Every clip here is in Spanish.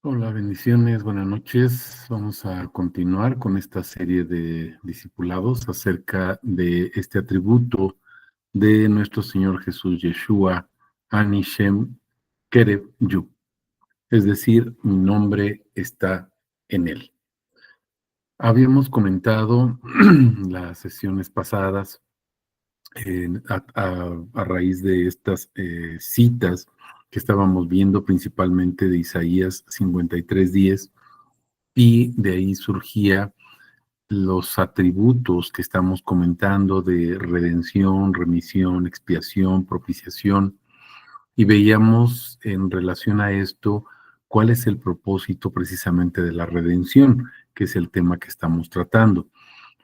Hola, bendiciones, buenas noches. Vamos a continuar con esta serie de discipulados acerca de este atributo de nuestro Señor Jesús Yeshua, Ani Shem Kerev Yu. Es decir, mi nombre está en él. Habíamos comentado las sesiones pasadas a raíz de estas citas que estábamos viendo principalmente de Isaías 53:10, y de ahí surgía los atributos que estamos comentando de redención, remisión, expiación, propiciación, y veíamos en relación a esto cuál es el propósito precisamente de la redención, que es el tema que estamos tratando.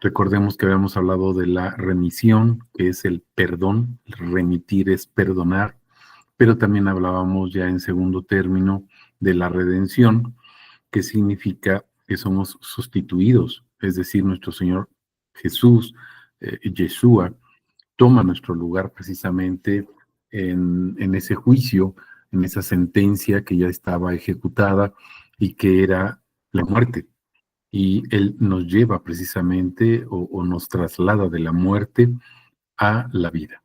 Recordemos que habíamos hablado de la remisión, que es el perdón, remitir es perdonar, pero también hablábamos ya en segundo término de la redención, que significa que somos sustituidos, es decir, nuestro Señor Jesús, Yeshua, toma nuestro lugar precisamente en ese juicio, en esa sentencia que ya estaba ejecutada y que era la muerte. Y Él nos lleva precisamente o nos traslada de la muerte a la vida.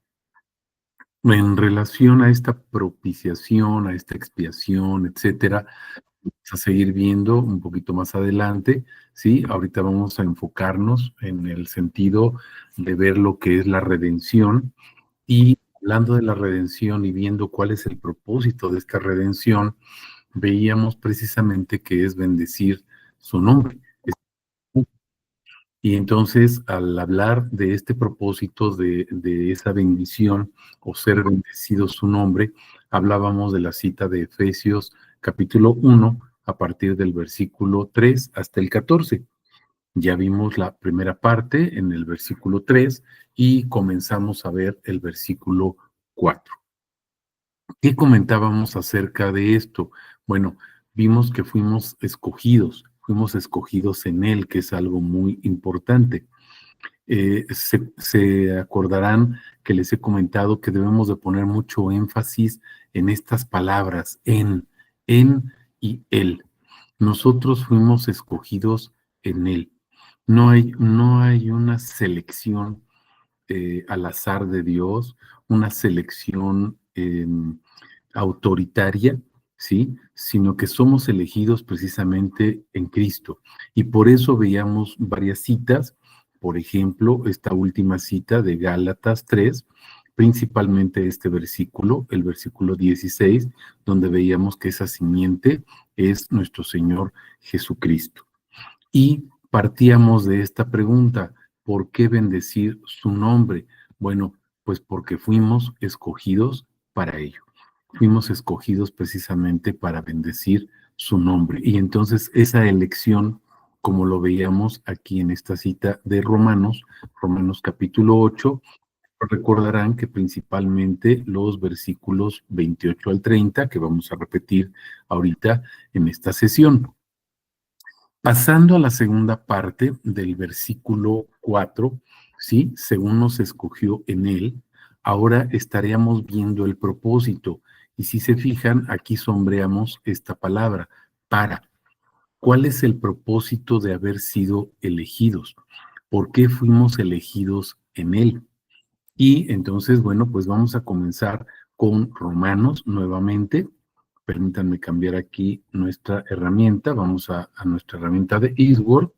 En relación a esta propiciación, a esta expiación, etcétera, vamos a seguir viendo un poquito más adelante, ¿sí? Ahorita vamos a enfocarnos en el sentido de ver lo que es la redención, y hablando de la redención y viendo cuál es el propósito de esta redención, veíamos precisamente que es bendecir su nombre. Y entonces, al hablar de este propósito de esa bendición o ser bendecido su nombre, hablábamos de la cita de Efesios capítulo 1 a partir del versículo 3 hasta el 14. Ya vimos la primera parte en el versículo 3 y comenzamos a ver el versículo 4. ¿Qué comentábamos acerca de esto? Bueno, vimos que fuimos escogidos en Él, que es algo muy importante. Se acordarán que les he comentado que debemos de poner mucho énfasis en estas palabras, en y Él. Nosotros fuimos escogidos en Él. No hay una selección al azar de Dios, una selección autoritaria, ¿sí? Sino que somos elegidos precisamente en Cristo. Y por eso veíamos varias citas, por ejemplo, esta última cita de Gálatas 3, principalmente este versículo, el versículo 16, donde veíamos que esa simiente es nuestro Señor Jesucristo. Y partíamos de esta pregunta: ¿por qué bendecir su nombre? Bueno, pues porque fuimos escogidos para ello. Fuimos escogidos precisamente para bendecir su nombre. Y entonces esa elección, como lo veíamos aquí en esta cita de Romanos, Romanos capítulo 8, recordarán que principalmente los versículos 28 al 30, que vamos a repetir ahorita en esta sesión. Pasando a la segunda parte del versículo 4, ¿sí? Según nos escogió en él, ahora estaríamos viendo el propósito. Y si se fijan, aquí sombreamos esta palabra, para. ¿Cuál es el propósito de haber sido elegidos? ¿Por qué fuimos elegidos en él? Y entonces, bueno, pues vamos a comenzar con Romanos nuevamente. Permítanme cambiar aquí nuestra herramienta. Vamos a nuestra herramienta de Eastword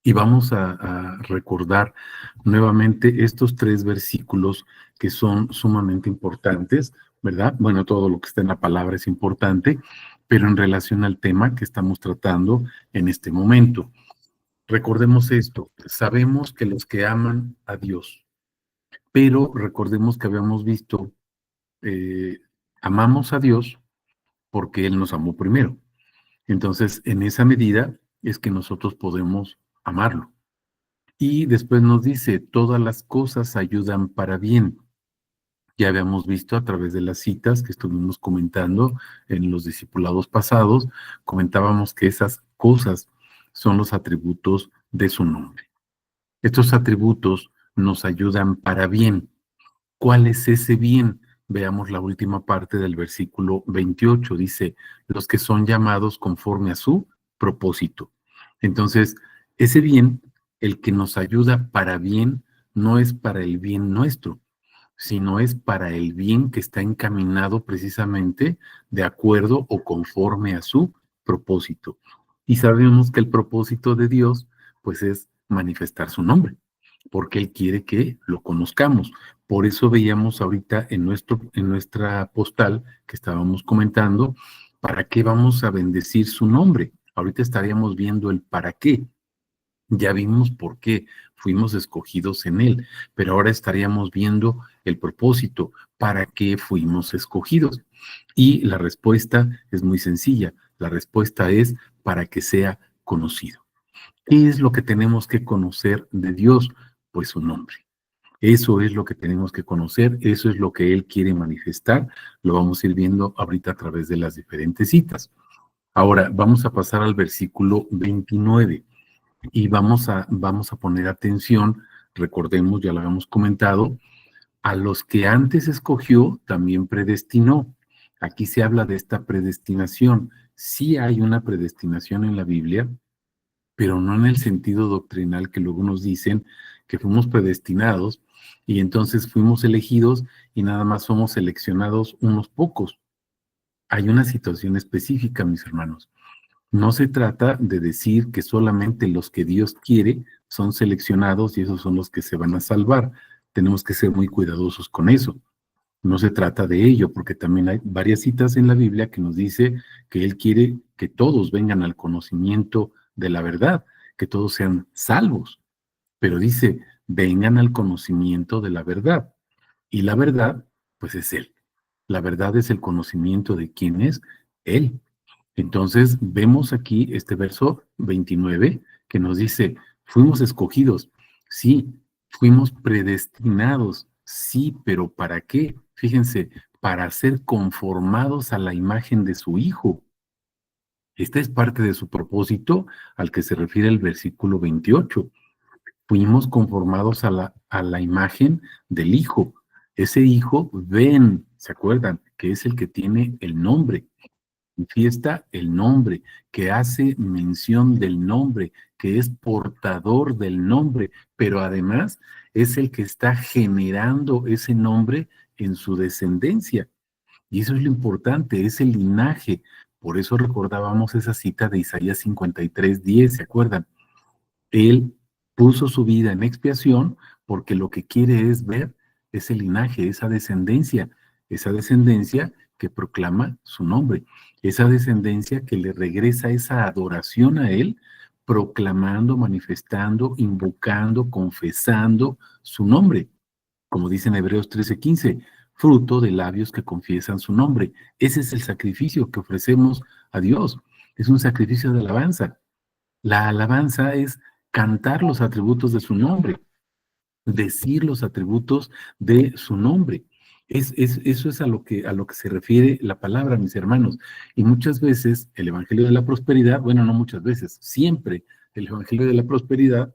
y vamos a recordar nuevamente estos tres versículos que son sumamente importantes, ¿verdad? Bueno, todo lo que está en la palabra es importante, pero en relación al tema que estamos tratando en este momento. Recordemos esto: sabemos que los que aman a Dios, pero recordemos que habíamos visto, eh, amamos a Dios porque Él nos amó primero. Entonces, en esa medida es que nosotros podemos amarlo. Y después nos dice, todas las cosas ayudan para bien. Ya habíamos visto a través de las citas que estuvimos comentando en los discipulados pasados, comentábamos que esas cosas son los atributos de su nombre. Estos atributos nos ayudan para bien. ¿Cuál es ese bien? veamos la última parte del versículo 28. Dice, los que son llamados conforme a su propósito. Entonces, ese bien, el que nos ayuda para bien, no es para el bien nuestro, sino es para el bien que está encaminado precisamente de acuerdo o conforme a su propósito. Y sabemos que el propósito de Dios, pues es manifestar su nombre, porque Él quiere que lo conozcamos. Por eso veíamos ahorita en nuestra postal que estábamos comentando, ¿para qué vamos a bendecir su nombre? Ahorita estaríamos viendo el para qué. Ya vimos por qué fuimos escogidos en Él, pero ahora estaríamos viendo el propósito, para qué fuimos escogidos. Y la respuesta es muy sencilla. La respuesta es para que sea conocido. ¿Qué es lo que tenemos que conocer de Dios? Pues su nombre. Eso es lo que tenemos que conocer, eso es lo que Él quiere manifestar. Lo vamos a ir viendo ahorita a través de las diferentes citas. Ahora, vamos a pasar al versículo 29 y vamos a poner atención, recordemos, ya lo habíamos comentado, a los que antes escogió, también predestinó. Aquí se habla de esta predestinación. Sí hay una predestinación en la Biblia, pero no en el sentido doctrinal que luego nos dicen que fuimos predestinados y entonces fuimos elegidos y nada más somos seleccionados unos pocos. Hay una situación específica, mis hermanos. No se trata de decir que solamente los que Dios quiere son seleccionados y esos son los que se van a salvar. Tenemos que ser muy cuidadosos con eso. No se trata de ello, porque también hay varias citas en la Biblia que nos dice que Él quiere que todos vengan al conocimiento de la verdad, que todos sean salvos. Pero dice, vengan al conocimiento de la verdad. Y la verdad, pues es Él. La verdad es el conocimiento de quién es Él. Entonces, vemos aquí este verso 29 que nos dice, fuimos escogidos, sí, fuimos predestinados, sí, pero ¿para qué? Fíjense, para ser conformados a la imagen de su Hijo. Esta es parte de su propósito al que se refiere el versículo 28. Fuimos conformados a la imagen del Hijo. Ese Hijo, ven, ¿se acuerdan? Que es el que tiene el nombre. Manifiesta el nombre, que hace mención del nombre, que es portador del nombre, pero además es el que está generando ese nombre en su descendencia. Y eso es lo importante, es el linaje. Por eso recordábamos esa cita de Isaías 53:10, ¿se acuerdan? Él puso su vida en expiación porque lo que quiere es ver ese linaje, esa descendencia que proclama su nombre, esa descendencia que le regresa esa adoración a Él, proclamando, manifestando, invocando, confesando su nombre. Como dice en Hebreos 13:15, fruto de labios que confiesan su nombre. Ese es el sacrificio que ofrecemos a Dios. Es un sacrificio de alabanza. La alabanza es cantar los atributos de su nombre, decir los atributos de su nombre. Eso es a lo que se refiere la palabra, mis hermanos. Y muchas veces el Evangelio de la Prosperidad, bueno, no muchas veces, siempre el Evangelio de la Prosperidad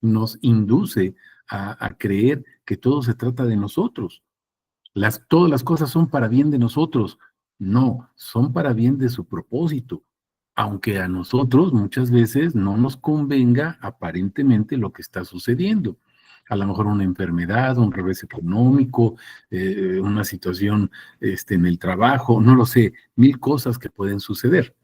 nos induce a creer que todo se trata de nosotros. Todas las cosas son para bien de nosotros. No, son para bien de su propósito. Aunque a nosotros muchas veces no nos convenga aparentemente lo que está sucediendo. A lo mejor una enfermedad, un revés económico, una situación en el trabajo, no lo sé, mil cosas que pueden suceder.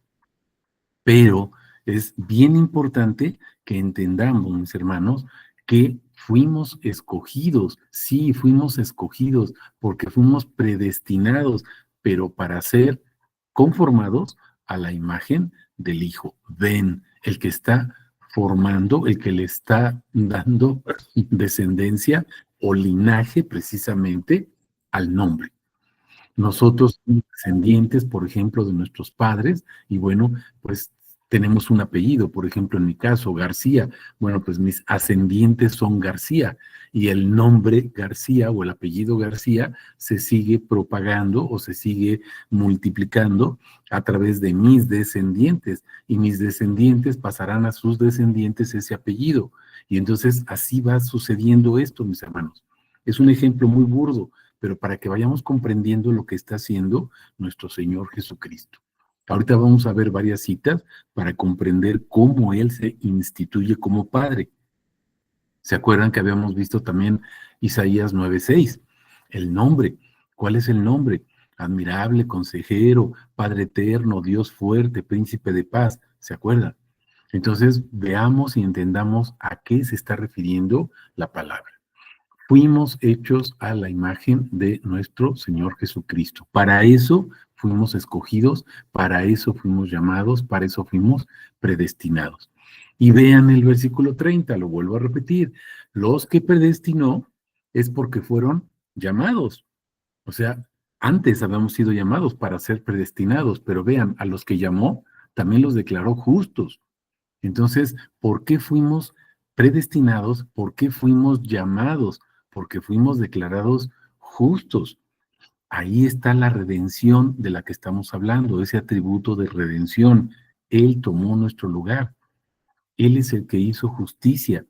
Pero es bien importante que entendamos, mis hermanos, que fuimos escogidos, sí, fuimos escogidos porque fuimos predestinados, pero para ser conformados a la imagen del Hijo. Ven, el que está formando, el que le está dando descendencia o linaje precisamente al nombre. Nosotros somos descendientes, por ejemplo, de nuestros padres, y bueno, pues tenemos un apellido, por ejemplo, en mi caso, García. Bueno, pues mis ascendientes son García, y el nombre García o el apellido García se sigue propagando o se sigue multiplicando a través de mis descendientes, y mis descendientes pasarán a sus descendientes ese apellido. Y entonces así va sucediendo esto, mis hermanos. Es un ejemplo muy burdo, pero para que vayamos comprendiendo lo que está haciendo nuestro Señor Jesucristo. Ahorita vamos a ver varias citas para comprender cómo Él se instituye como Padre. ¿Se acuerdan que habíamos visto también Isaías 9:6? El nombre. ¿Cuál es el nombre? Admirable, consejero, Padre eterno, Dios fuerte, príncipe de paz. ¿Se acuerdan? Entonces, veamos y entendamos a qué se está refiriendo la palabra. Fuimos hechos a la imagen de nuestro Señor Jesucristo. Para eso fuimos escogidos, para eso fuimos llamados, para eso fuimos predestinados. Y vean el versículo 30, lo vuelvo a repetir. Los que predestinó es porque fueron llamados. O sea, antes habíamos sido llamados para ser predestinados, pero vean, a los que llamó también los declaró justos. Entonces, ¿por qué fuimos predestinados? ¿Por qué fuimos llamados? Porque fuimos declarados justos. Ahí está la redención de la que estamos hablando, ese atributo de redención. Él tomó nuestro lugar. Él es el que hizo justicia.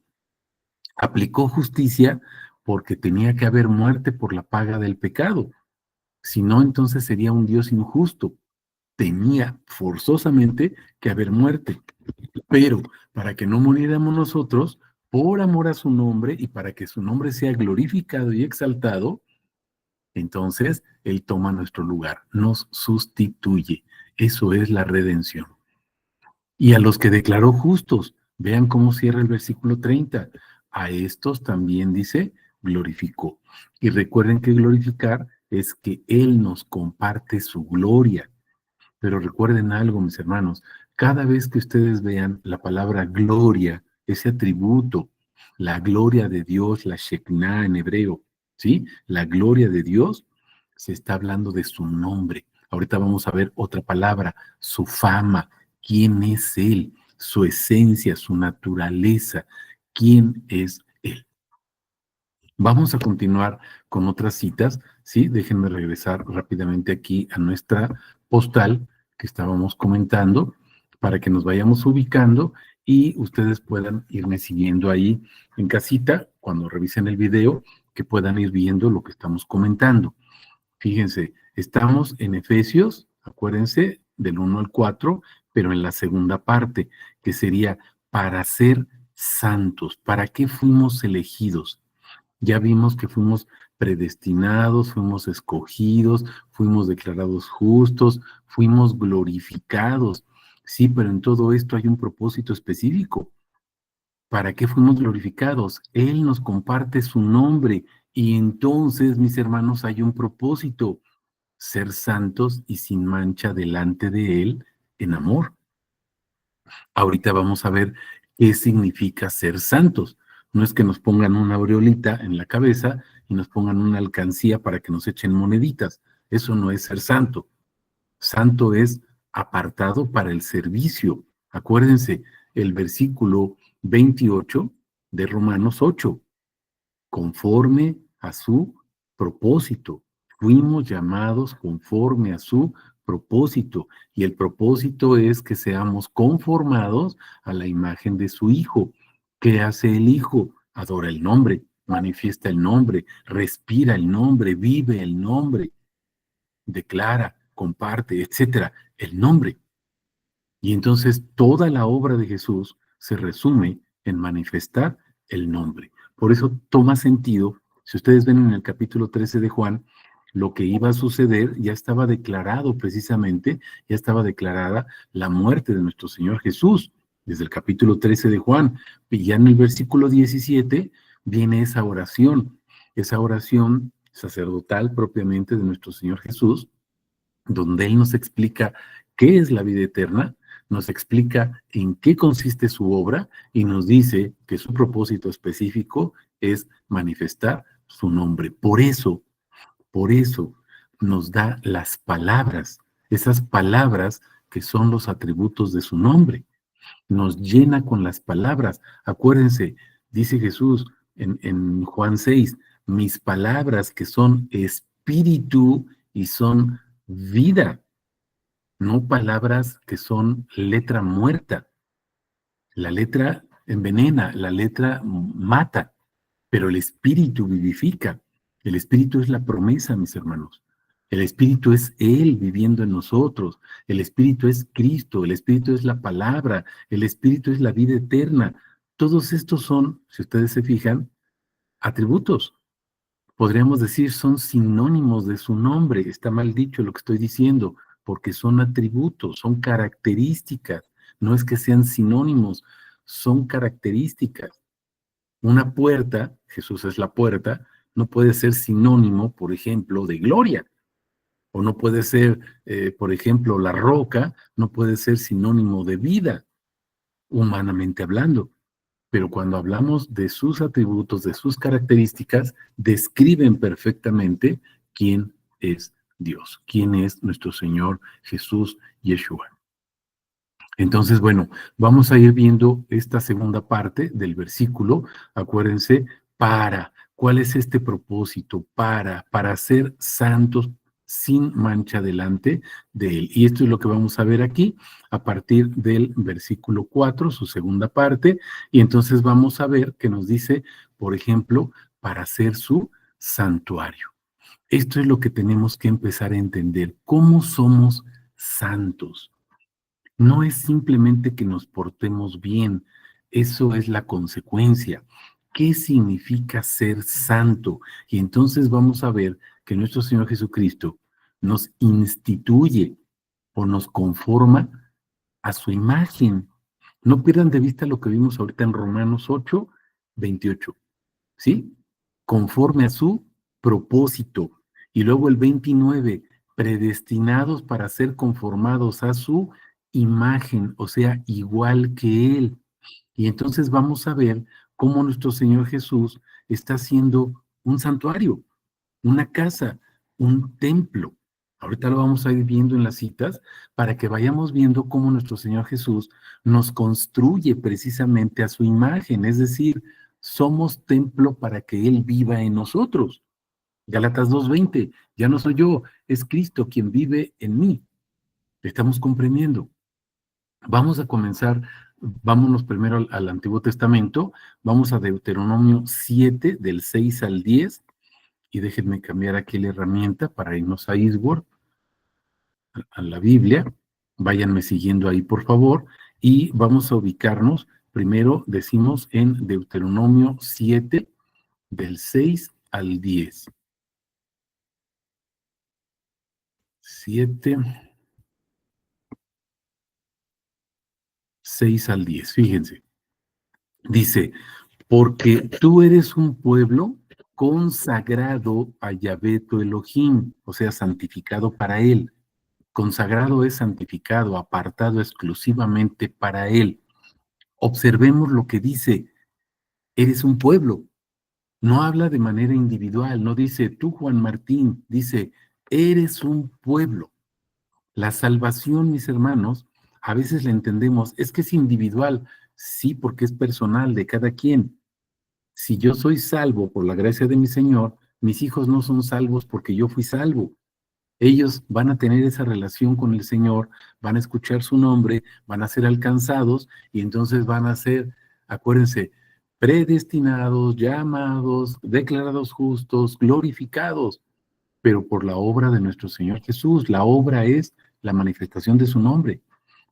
Aplicó justicia porque tenía que haber muerte por la paga del pecado. Si no, entonces sería un Dios injusto. Tenía forzosamente que haber muerte. Pero para que no muriéramos nosotros, por amor a su nombre y para que su nombre sea glorificado y exaltado, entonces Él toma nuestro lugar, nos sustituye. Eso es la redención. Y a los que declaró justos, vean cómo cierra el versículo 30. A estos también dice, glorificó. Y recuerden que glorificar es que Él nos comparte su gloria. Pero recuerden algo, mis hermanos, cada vez que ustedes vean la palabra gloria, ese atributo, la gloria de Dios, la Shekinah en hebreo, ¿sí? La gloria de Dios, se está hablando de su nombre. Ahorita vamos a ver otra palabra, su fama, quién es Él, su esencia, su naturaleza, quién es Él. Vamos a continuar con otras citas, ¿sí? Déjenme regresar rápidamente aquí a nuestra postal que estábamos comentando para que nos vayamos ubicando y ustedes puedan irme siguiendo ahí en casita cuando revisen el video, que puedan ir viendo lo que estamos comentando. Fíjense, estamos en Efesios, acuérdense, del 1 al 4, pero en la segunda parte, que sería para ser santos. ¿Para qué fuimos elegidos? Ya vimos que fuimos predestinados, fuimos escogidos, fuimos declarados justos, fuimos glorificados. Sí, pero en todo esto hay un propósito específico. ¿Para qué fuimos glorificados? Él nos comparte su nombre y entonces, mis hermanos, hay un propósito, ser santos y sin mancha delante de Él en amor. Ahorita vamos a ver qué significa ser santos. No es que nos pongan una aureolita en la cabeza y nos pongan una alcancía para que nos echen moneditas. Eso no es ser santo. Santo es apartado para el servicio. Acuérdense, el versículo 28 de Romanos 8, conforme a su propósito. Fuimos llamados conforme a su propósito, y el propósito es que seamos conformados a la imagen de su Hijo. ¿Qué hace el Hijo? Adora el nombre, manifiesta el nombre, respira el nombre, vive el nombre, declara, comparte, etcétera, el nombre. Y entonces toda la obra de Jesús se resume en manifestar el nombre. Por eso toma sentido, si ustedes ven en el capítulo 13 de Juan, lo que iba a suceder ya estaba declarado precisamente, ya estaba declarada la muerte de nuestro Señor Jesús, desde el capítulo 13 de Juan. Y ya en el versículo 17 viene esa oración sacerdotal propiamente de nuestro Señor Jesús, donde Él nos explica qué es la vida eterna, nos explica en qué consiste su obra y nos dice que su propósito específico es manifestar su nombre. Por eso nos da las palabras, esas palabras que son los atributos de su nombre. Nos llena con las palabras. Acuérdense, dice Jesús en Juan 6, mis palabras que son espíritu y son vida, no palabras que son letra muerta. La letra envenena, la letra mata, pero el espíritu vivifica. El Espíritu es la promesa, mis hermanos. El Espíritu es Él viviendo en nosotros. El Espíritu es Cristo. El Espíritu es la palabra. El Espíritu es la vida eterna. Todos estos son, si ustedes se fijan, atributos. Podríamos decir son sinónimos de su nombre. Está mal dicho lo que estoy diciendo, porque son atributos, son características. No es que sean sinónimos, son características. Una puerta, Jesús es la puerta, no puede ser sinónimo, por ejemplo, de gloria. O no puede ser, por ejemplo, la roca, no puede ser sinónimo de vida, humanamente hablando. Pero cuando hablamos de sus atributos, de sus características, describen perfectamente quién es Dios, quién es nuestro Señor Jesús Yeshua. Entonces, bueno, vamos a ir viendo esta segunda parte del versículo. Acuérdense, ¿cuál es este propósito? Para ser santos sin mancha delante de Él. Y esto es lo que vamos a ver aquí a partir del versículo 4, su segunda parte. Y entonces vamos a ver que nos dice, por ejemplo, para ser su santuario. Esto es lo que tenemos que empezar a entender. ¿Cómo somos santos? No es simplemente que nos portemos bien, eso es la consecuencia. ¿Qué significa ser santo? Y entonces vamos a ver que nuestro Señor Jesucristo nos instituye o nos conforma a su imagen. No pierdan de vista lo que vimos ahorita en Romanos 8, 28, ¿sí? Conforme a su propósito. Y luego el 29, predestinados para ser conformados a su imagen, o sea, igual que Él. Y entonces vamos a ver cómo nuestro Señor Jesús está haciendo un santuario, una casa, un templo. Ahorita lo vamos a ir viendo en las citas para que vayamos viendo cómo nuestro Señor Jesús nos construye precisamente a su imagen, es decir, somos templo para que Él viva en nosotros. Gálatas 2:20, ya no soy yo, es Cristo quien vive en mí. ¿Estamos comprendiendo? Vamos a comenzar, vámonos primero al Antiguo Testamento, vamos a Deuteronomio 7, del 6 al 10, y déjenme cambiar aquí la herramienta para irnos a Eastward, a la Biblia. Váyanme siguiendo ahí, por favor, y vamos a ubicarnos. Primero decimos en Deuteronomio 7, del 6 al 10. 7, 6 al 10, fíjense. Dice, porque tú eres un pueblo consagrado a Yahvé tu Elohim, o sea, santificado para Él. Consagrado es santificado, apartado exclusivamente para Él. Observemos lo que dice, eres un pueblo. No habla de manera individual, no dice tú, Juan Martín, dice, eres un pueblo. La salvación, mis hermanos, a veces la entendemos, es que es individual, sí, porque es personal de cada quien. Si yo soy salvo por la gracia de mi Señor, mis hijos no son salvos porque yo fui salvo. Ellos van a tener esa relación con el Señor, van a escuchar su nombre, van a ser alcanzados y entonces van a ser, acuérdense, predestinados, llamados, declarados justos, glorificados, pero por la obra de nuestro Señor Jesús. La obra es la manifestación de su nombre,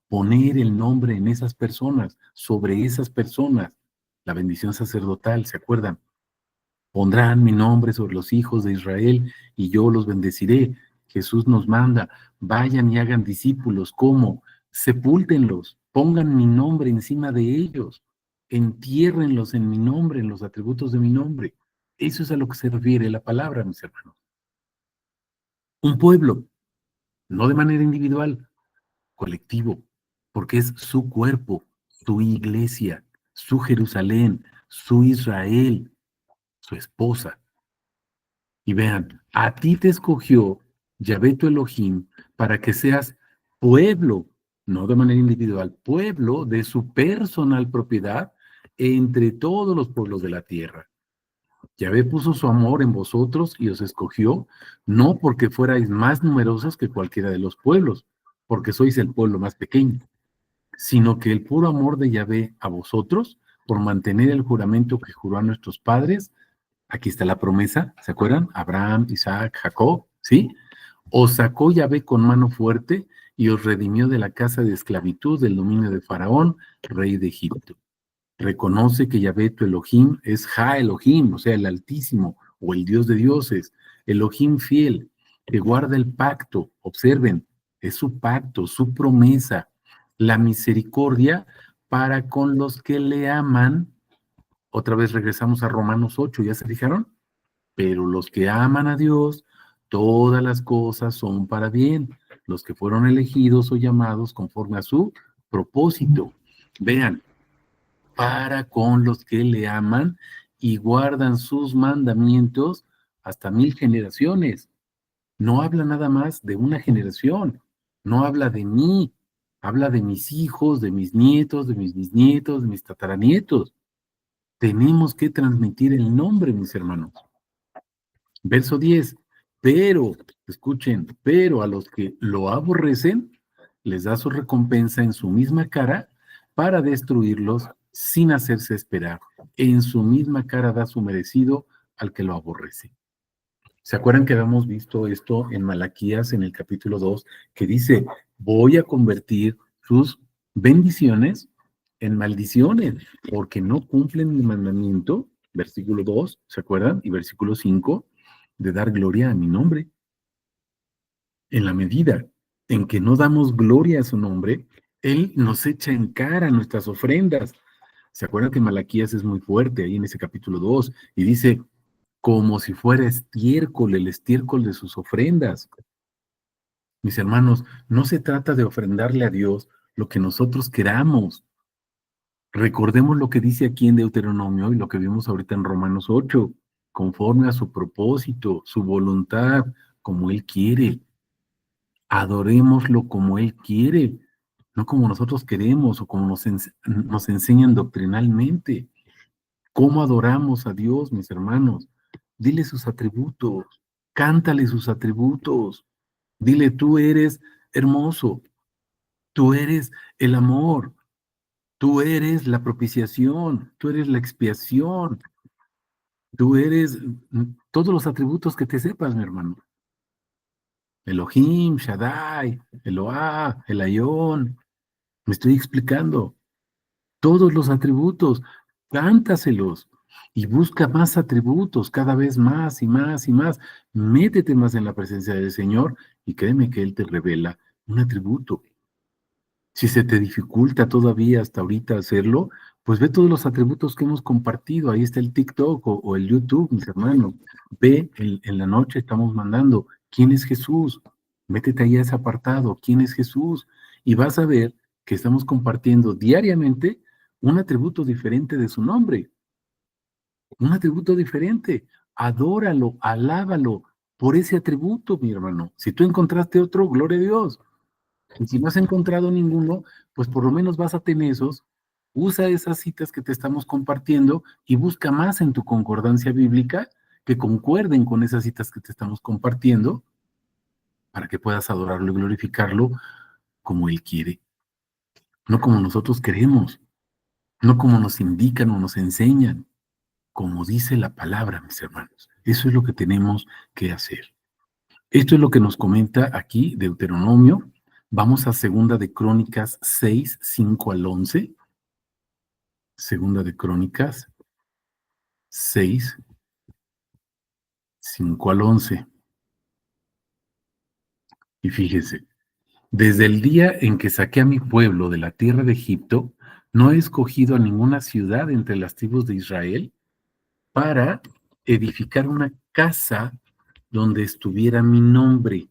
poner el nombre en esas personas, sobre esas personas, la bendición sacerdotal, ¿se acuerdan? Pondrán mi nombre sobre los hijos de Israel y yo los bendeciré. Jesús nos manda, vayan y hagan discípulos. ¿Cómo? Sepúltenlos, pongan mi nombre encima de ellos, entiérrenlos en mi nombre, en los atributos de mi nombre. Eso es a lo que se refiere la palabra, mis hermanos. Un pueblo, no de manera individual, colectivo, porque es su cuerpo, su iglesia, su Jerusalén, su Israel, su esposa. Y vean, a ti te escogió Yahvé tu Elohim para que seas pueblo, no de manera individual, pueblo de su personal propiedad entre todos los pueblos de la tierra. Yahvé puso su amor en vosotros y os escogió, no porque fuerais más numerosos que cualquiera de los pueblos, porque sois el pueblo más pequeño, sino que el puro amor de Yahvé a vosotros, por mantener el juramento que juró a nuestros padres, Aquí está la promesa, ¿se acuerdan? Abraham, Isaac, Jacob, ¿sí? Os sacó Yahvé con mano fuerte y os redimió de la casa de esclavitud, del dominio de Faraón, rey de Egipto. Reconoce que Yahvé tu Elohim es Ja Elohim, o sea, el Altísimo, o el Dios de dioses, Elohim fiel, que guarda el pacto. Observen, es su pacto, su promesa, la misericordia para con los que le aman. Otra vez regresamos a Romanos 8, ¿ya se fijaron? Pero los que aman a Dios, todas las cosas son para bien. Los que fueron elegidos o llamados conforme a su propósito. Vean, para con los que le aman y guardan sus mandamientos hasta 1000 generaciones. No habla nada más de una generación, no habla de mí, habla de mis hijos, de mis nietos, de mis bisnietos, de mis tataranietos. Tenemos que transmitir el nombre, mis hermanos. Verso 10, pero, escuchen, pero a los que lo aborrecen, les da su recompensa en su misma cara para destruirlos sin hacerse esperar. En su misma cara da su merecido al que lo aborrece. ¿Se acuerdan que habíamos visto esto en Malaquías en el capítulo 2, que dice, voy a convertir sus bendiciones en maldiciones, porque no cumplen mi mandamiento, versículo 2, ¿se acuerdan? Y versículo 5, de dar gloria a mi nombre. En la medida en que no damos gloria a su nombre, Él nos echa en cara nuestras ofrendas. ¿Se acuerdan que Malaquías es muy fuerte ahí en ese capítulo 2 y dice, como si fuera estiércol, el estiércol de sus ofrendas? Mis hermanos, no se trata de ofrendarle a Dios lo que nosotros queramos. Recordemos lo que dice aquí en Deuteronomio y lo que vimos ahorita en Romanos 8, conforme a su propósito, su voluntad, como Él quiere. Adorémoslo como Él quiere, no como nosotros queremos o como nos enseñan doctrinalmente. ¿Cómo adoramos a Dios, mis hermanos? Dile sus atributos, cántale sus atributos. Dile, tú eres hermoso, tú eres el amor, tú eres la propiciación, tú eres la expiación, tú eres todos los atributos que te sepas, mi hermano. Elohim, Shaddai, Eloah, Elyon. Me estoy explicando. Todos los atributos, cántaselos y busca más atributos, cada vez más y más y más. Métete más en la presencia del Señor y créeme que Él te revela un atributo. Si se te dificulta todavía hasta ahorita hacerlo, pues ve todos los atributos que hemos compartido. Ahí está el TikTok o el YouTube, mis hermanos. Ve, en la noche estamos mandando, ¿quién es Jesús? Métete ahí a ese apartado, ¿quién es Jesús? Y vas a ver que estamos compartiendo diariamente un atributo diferente de su nombre. Un atributo diferente. Adóralo, alábalo por ese atributo, mi hermano. Si tú encontraste otro, gloria a Dios. Y si no has encontrado ninguno, pues por lo menos vas a tener esos, usa esas citas que te estamos compartiendo y busca más en tu concordancia bíblica que concuerden con esas citas que te estamos compartiendo para que puedas adorarlo y glorificarlo como Él quiere, no como nosotros queremos, no como nos indican o nos enseñan, como dice la palabra, mis hermanos. Eso es lo que tenemos que hacer. Esto es lo que nos comenta aquí Deuteronomio. Vamos a Segunda de Crónicas 6, 5 al 11. Segunda de Crónicas 6, 5 al 11. Y fíjese, desde el día en que saqué a mi pueblo de la tierra de Egipto, no he escogido a ninguna ciudad entre las tribus de Israel para edificar una casa donde estuviera mi nombre.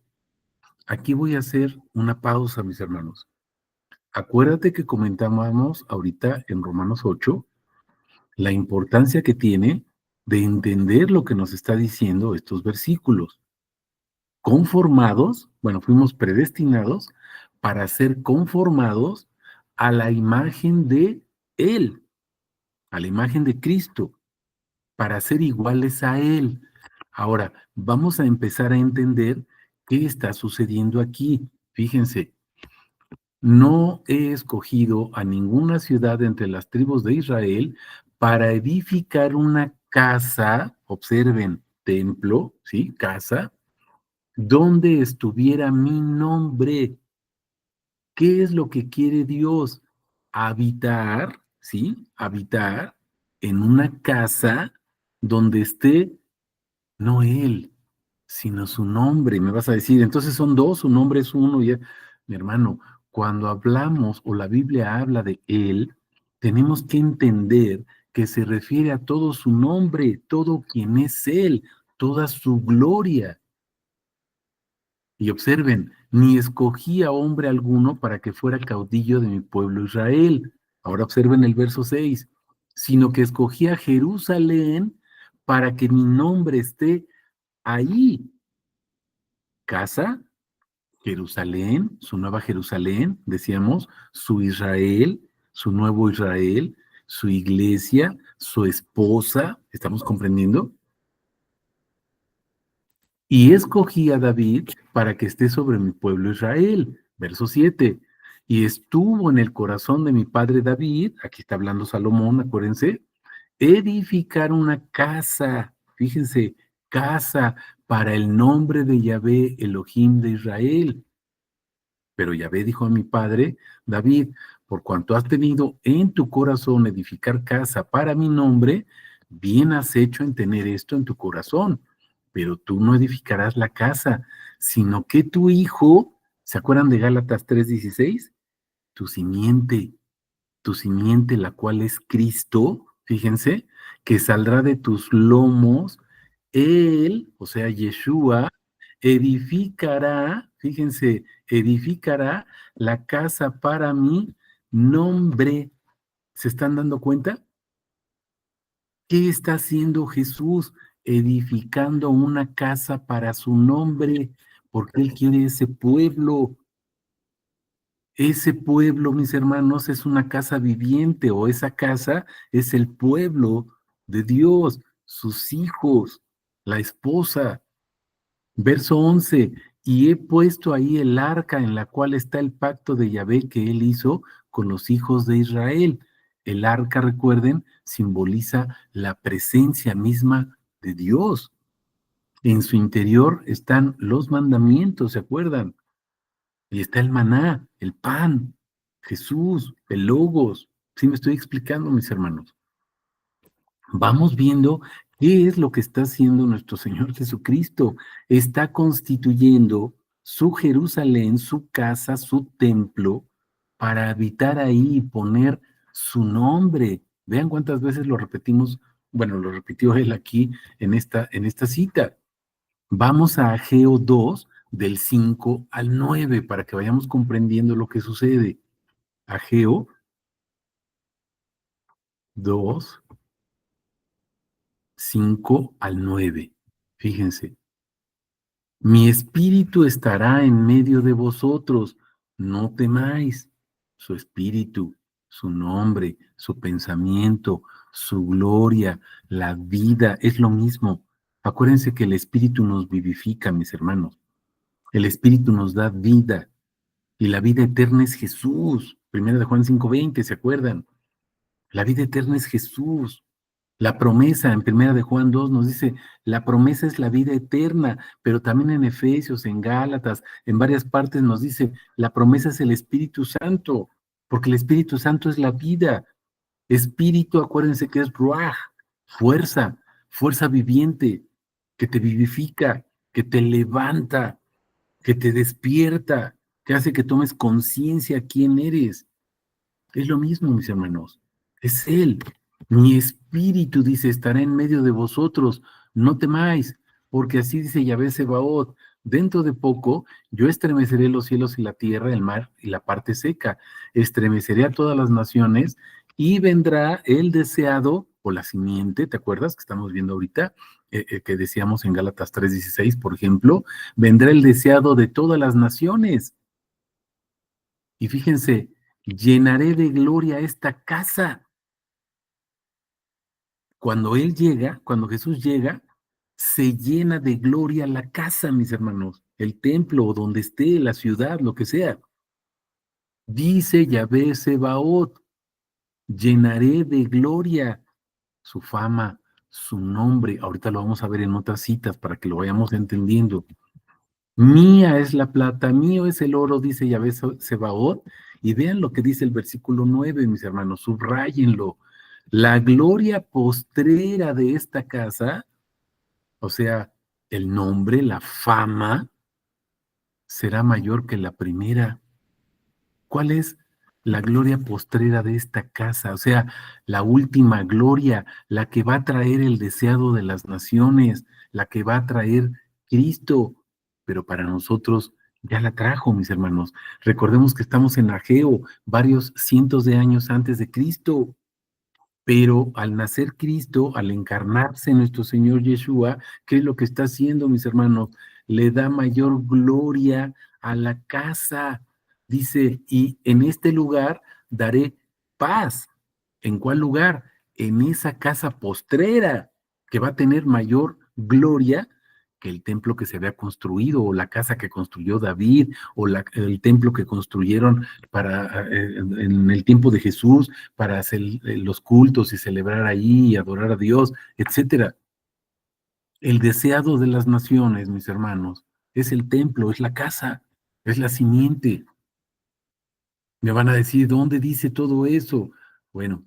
Aquí voy a hacer una pausa, mis hermanos. Acuérdate que comentábamos ahorita en Romanos 8 la importancia que tiene de entender lo que nos está diciendo estos versículos. Conformados, bueno, fuimos predestinados para ser conformados a la imagen de Él, a la imagen de Cristo, para ser iguales a Él. Ahora, vamos a empezar a entender qué está sucediendo aquí. Fíjense, no he escogido a ninguna ciudad entre las tribus de Israel para edificar una casa, observen, templo, ¿sí? Casa, donde estuviera mi nombre. ¿Qué es lo que quiere Dios? Habitar, ¿sí? Habitar en una casa donde esté no Él, sino su nombre. Me vas a decir, entonces son dos, su nombre es uno. Y mi hermano, cuando hablamos o la Biblia habla de Él, tenemos que entender que se refiere a todo su nombre, todo quien es Él, toda su gloria. Y observen, ni escogí a hombre alguno para que fuera caudillo de mi pueblo Israel. Ahora observen el verso 6, sino que escogí a Jerusalén para que mi nombre esté ahí. Casa, Jerusalén, su nueva Jerusalén, decíamos, su Israel, su nuevo Israel, su iglesia, su esposa, ¿estamos comprendiendo? Y escogí a David para que esté sobre mi pueblo Israel. Verso 7. Y estuvo en el corazón de mi padre David, aquí está hablando Salomón, acuérdense, edificar una casa, fíjense, casa para el nombre de Yahvé, Elohim de Israel. Pero Yahvé dijo a mi padre David, por cuanto has tenido en tu corazón edificar casa para mi nombre, bien has hecho en tener esto en tu corazón, pero tú no edificarás la casa, sino que tu hijo, ¿se acuerdan de Gálatas 3:16? Tu simiente, la cual es Cristo, fíjense, que saldrá de tus lomos, él, o sea, Yeshua, edificará, fíjense, edificará la casa para mi nombre. ¿Se están dando cuenta? ¿Qué está haciendo Jesús? Edificando una casa para su nombre, porque Él quiere ese pueblo. Ese pueblo, mis hermanos, es una casa viviente, o esa casa es el pueblo de Dios, sus hijos, la esposa. Verso 11, y he puesto ahí el arca en la cual está el pacto de Yahvé que él hizo con los hijos de Israel. El arca, recuerden, simboliza la presencia misma de Dios. En su interior están los mandamientos, ¿se acuerdan? Y está el maná, el pan, Jesús, el logos. ¿Sí me estoy explicando, mis hermanos? Vamos viendo qué es lo que está haciendo nuestro Señor Jesucristo. Está constituyendo su Jerusalén, su casa, su templo, para habitar ahí y poner su nombre. Vean cuántas veces lo repetimos, bueno, lo repitió él aquí en esta cita. Vamos a Ageo 2, del 5 al 9, para que vayamos comprendiendo lo que sucede. Ageo 2, 5 al 9. Fíjense, mi espíritu estará en medio de vosotros, no temáis. Su espíritu, su nombre, su pensamiento, su gloria, la vida, es lo mismo. Acuérdense que el espíritu nos vivifica, mis hermanos. El espíritu nos da vida. Y la vida eterna es Jesús. Primera de Juan 5:20, ¿se acuerdan? La vida eterna es Jesús. La promesa en Primera de Juan 2 nos dice, la promesa es la vida eterna, pero también en Efesios, en Gálatas, en varias partes nos dice, la promesa es el Espíritu Santo, porque el Espíritu Santo es la vida. Espíritu, acuérdense que es ruaj, fuerza, fuerza viviente, que te vivifica, que te levanta, que te despierta, que hace que tomes conciencia quién eres. Es lo mismo, mis hermanos. Es Él. Mi espíritu, dice, estará en medio de vosotros. No temáis, porque así dice Yahvé Sebaot. Dentro de poco yo estremeceré los cielos y la tierra, el mar y la parte seca. Estremeceré a todas las naciones y vendrá el deseado o la simiente, ¿te acuerdas que estamos viendo ahorita? Que decíamos en Gálatas 3:16, por ejemplo, vendrá el deseado de todas las naciones. Y fíjense, llenaré de gloria esta casa. Cuando Él llega, cuando Jesús llega, se llena de gloria la casa, mis hermanos, el templo, o donde esté, la ciudad, lo que sea. Dice Yahvé Sebaot, llenaré de gloria su fama, su nombre. Ahorita lo vamos a ver en otras citas para que lo vayamos entendiendo. Mía es la plata, mío es el oro, dice Yahvé Sebaot. Y vean lo que dice el versículo 9, mis hermanos, subrayenlo. La gloria postrera de esta casa, o sea, el nombre, la fama, será mayor que la primera. ¿Cuál es la gloria postrera de esta casa? O sea, la última gloria, la que va a traer el deseado de las naciones, la que va a traer Cristo. Pero para nosotros ya la trajo, mis hermanos. Recordemos que estamos en Ageo, varios cientos de años antes de Cristo. Pero al nacer Cristo, al encarnarse nuestro Señor Yeshua, ¿qué es lo que está haciendo, mis hermanos? Le da mayor gloria a la casa. Dice, y en este lugar daré paz. ¿En cuál lugar? En esa casa postrera, que va a tener mayor gloria que el templo que se había construido, o la casa que construyó David, o el templo que construyeron en el tiempo de Jesús, para hacer los cultos y celebrar ahí y adorar a Dios, etcétera. El deseado de las naciones, mis hermanos, es el templo, es la casa, es la simiente. Me van a decir, ¿dónde dice todo eso? Bueno,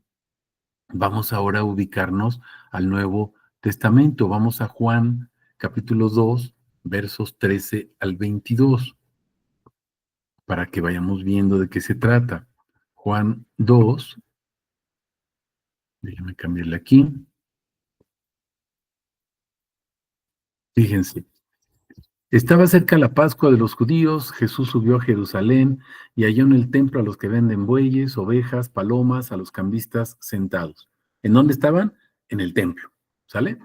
vamos ahora a ubicarnos al Nuevo Testamento. Vamos a Juan, capítulo 2, versos 13 al 22, para que vayamos viendo de qué se trata. Juan 2, déjenme cambiarle aquí. Fíjense, estaba cerca la Pascua de los judíos, Jesús subió a Jerusalén y halló en el templo a los que venden bueyes, ovejas, palomas, a los cambistas sentados. ¿En dónde estaban? En el templo, ¿sale?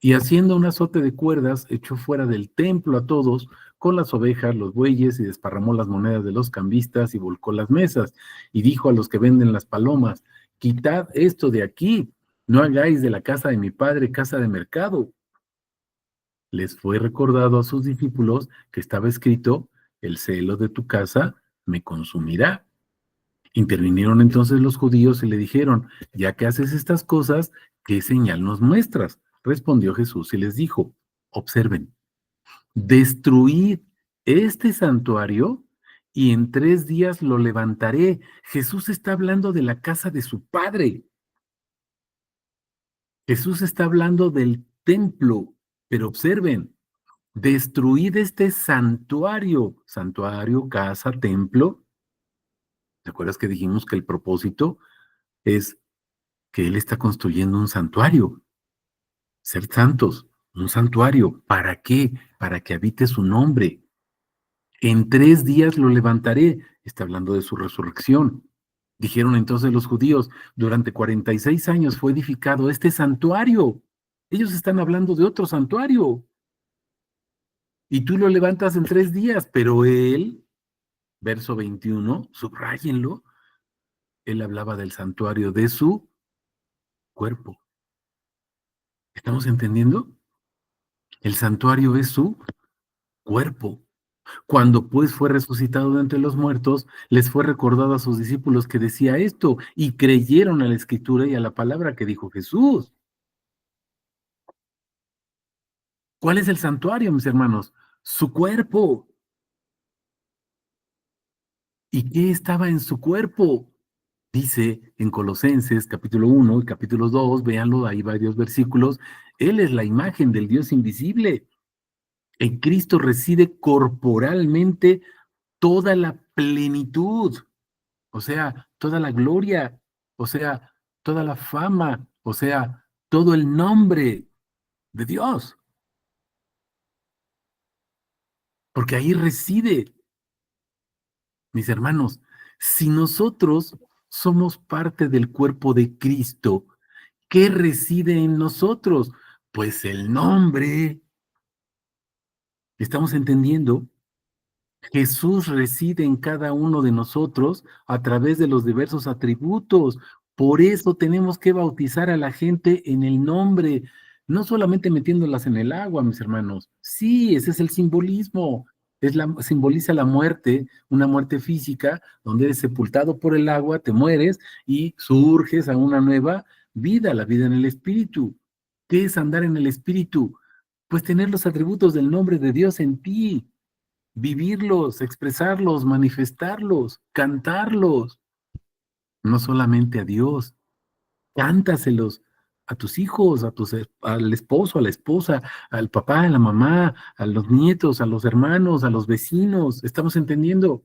Y haciendo un azote de cuerdas, echó fuera del templo a todos con las ovejas, los bueyes, y desparramó las monedas de los cambistas y volcó las mesas. Y dijo a los que venden las palomas, quitad esto de aquí, no hagáis de la casa de mi padre casa de mercado. Les fue recordado a sus discípulos que estaba escrito, el celo de tu casa me consumirá. Intervinieron entonces los judíos y le dijeron, ya que haces estas cosas, ¿qué señal nos muestras? Respondió Jesús y les dijo, observen, destruid este santuario y en 3 días lo levantaré. Jesús está hablando de la casa de su Padre. Jesús está hablando del templo, pero observen, destruid este santuario, santuario, casa, templo. ¿Te acuerdas que dijimos que el propósito es que Él está construyendo un santuario, ser santos, un santuario? ¿Para qué? Para que habite su nombre. En 3 días lo levantaré. Está hablando de su resurrección. Dijeron entonces los judíos, durante 46 años fue edificado este santuario. Ellos están hablando de otro santuario. Y tú lo levantas en 3 días, pero él, verso 21, subrayenlo, él hablaba del santuario de su cuerpo. ¿Estamos entendiendo? El santuario es su cuerpo. Cuando pues fue resucitado de entre los muertos, les fue recordado a sus discípulos que decía esto y creyeron a la escritura y a la palabra que dijo Jesús. ¿Cuál es el santuario, mis hermanos? Su cuerpo. ¿Y qué estaba en su cuerpo? Dice en Colosenses capítulo 1 y capítulo 2, véanlo, hay varios versículos, Él es la imagen del Dios invisible. En Cristo reside corporalmente toda la plenitud, o sea, toda la gloria, o sea, toda la fama, o sea, todo el nombre de Dios, porque ahí reside, mis hermanos. Si nosotros somos parte del cuerpo de Cristo, ¿qué reside en nosotros? Pues el nombre. ¿Estamos entendiendo? Jesús reside en cada uno de nosotros a través de los diversos atributos. Por eso tenemos que bautizar a la gente en el nombre, no solamente metiéndolas en el agua, mis hermanos. Sí, ese es el simbolismo. Simboliza la muerte, una muerte física, donde eres sepultado por el agua, te mueres y surges a una nueva vida, la vida en el espíritu. ¿Qué es andar en el Espíritu? Pues tener los atributos del nombre de Dios en ti, vivirlos, expresarlos, manifestarlos, cantarlos, no solamente a Dios, cántaselos a tus hijos, al esposo, a la esposa, al papá, a la mamá, a los nietos, a los hermanos, a los vecinos. ¿Estamos entendiendo?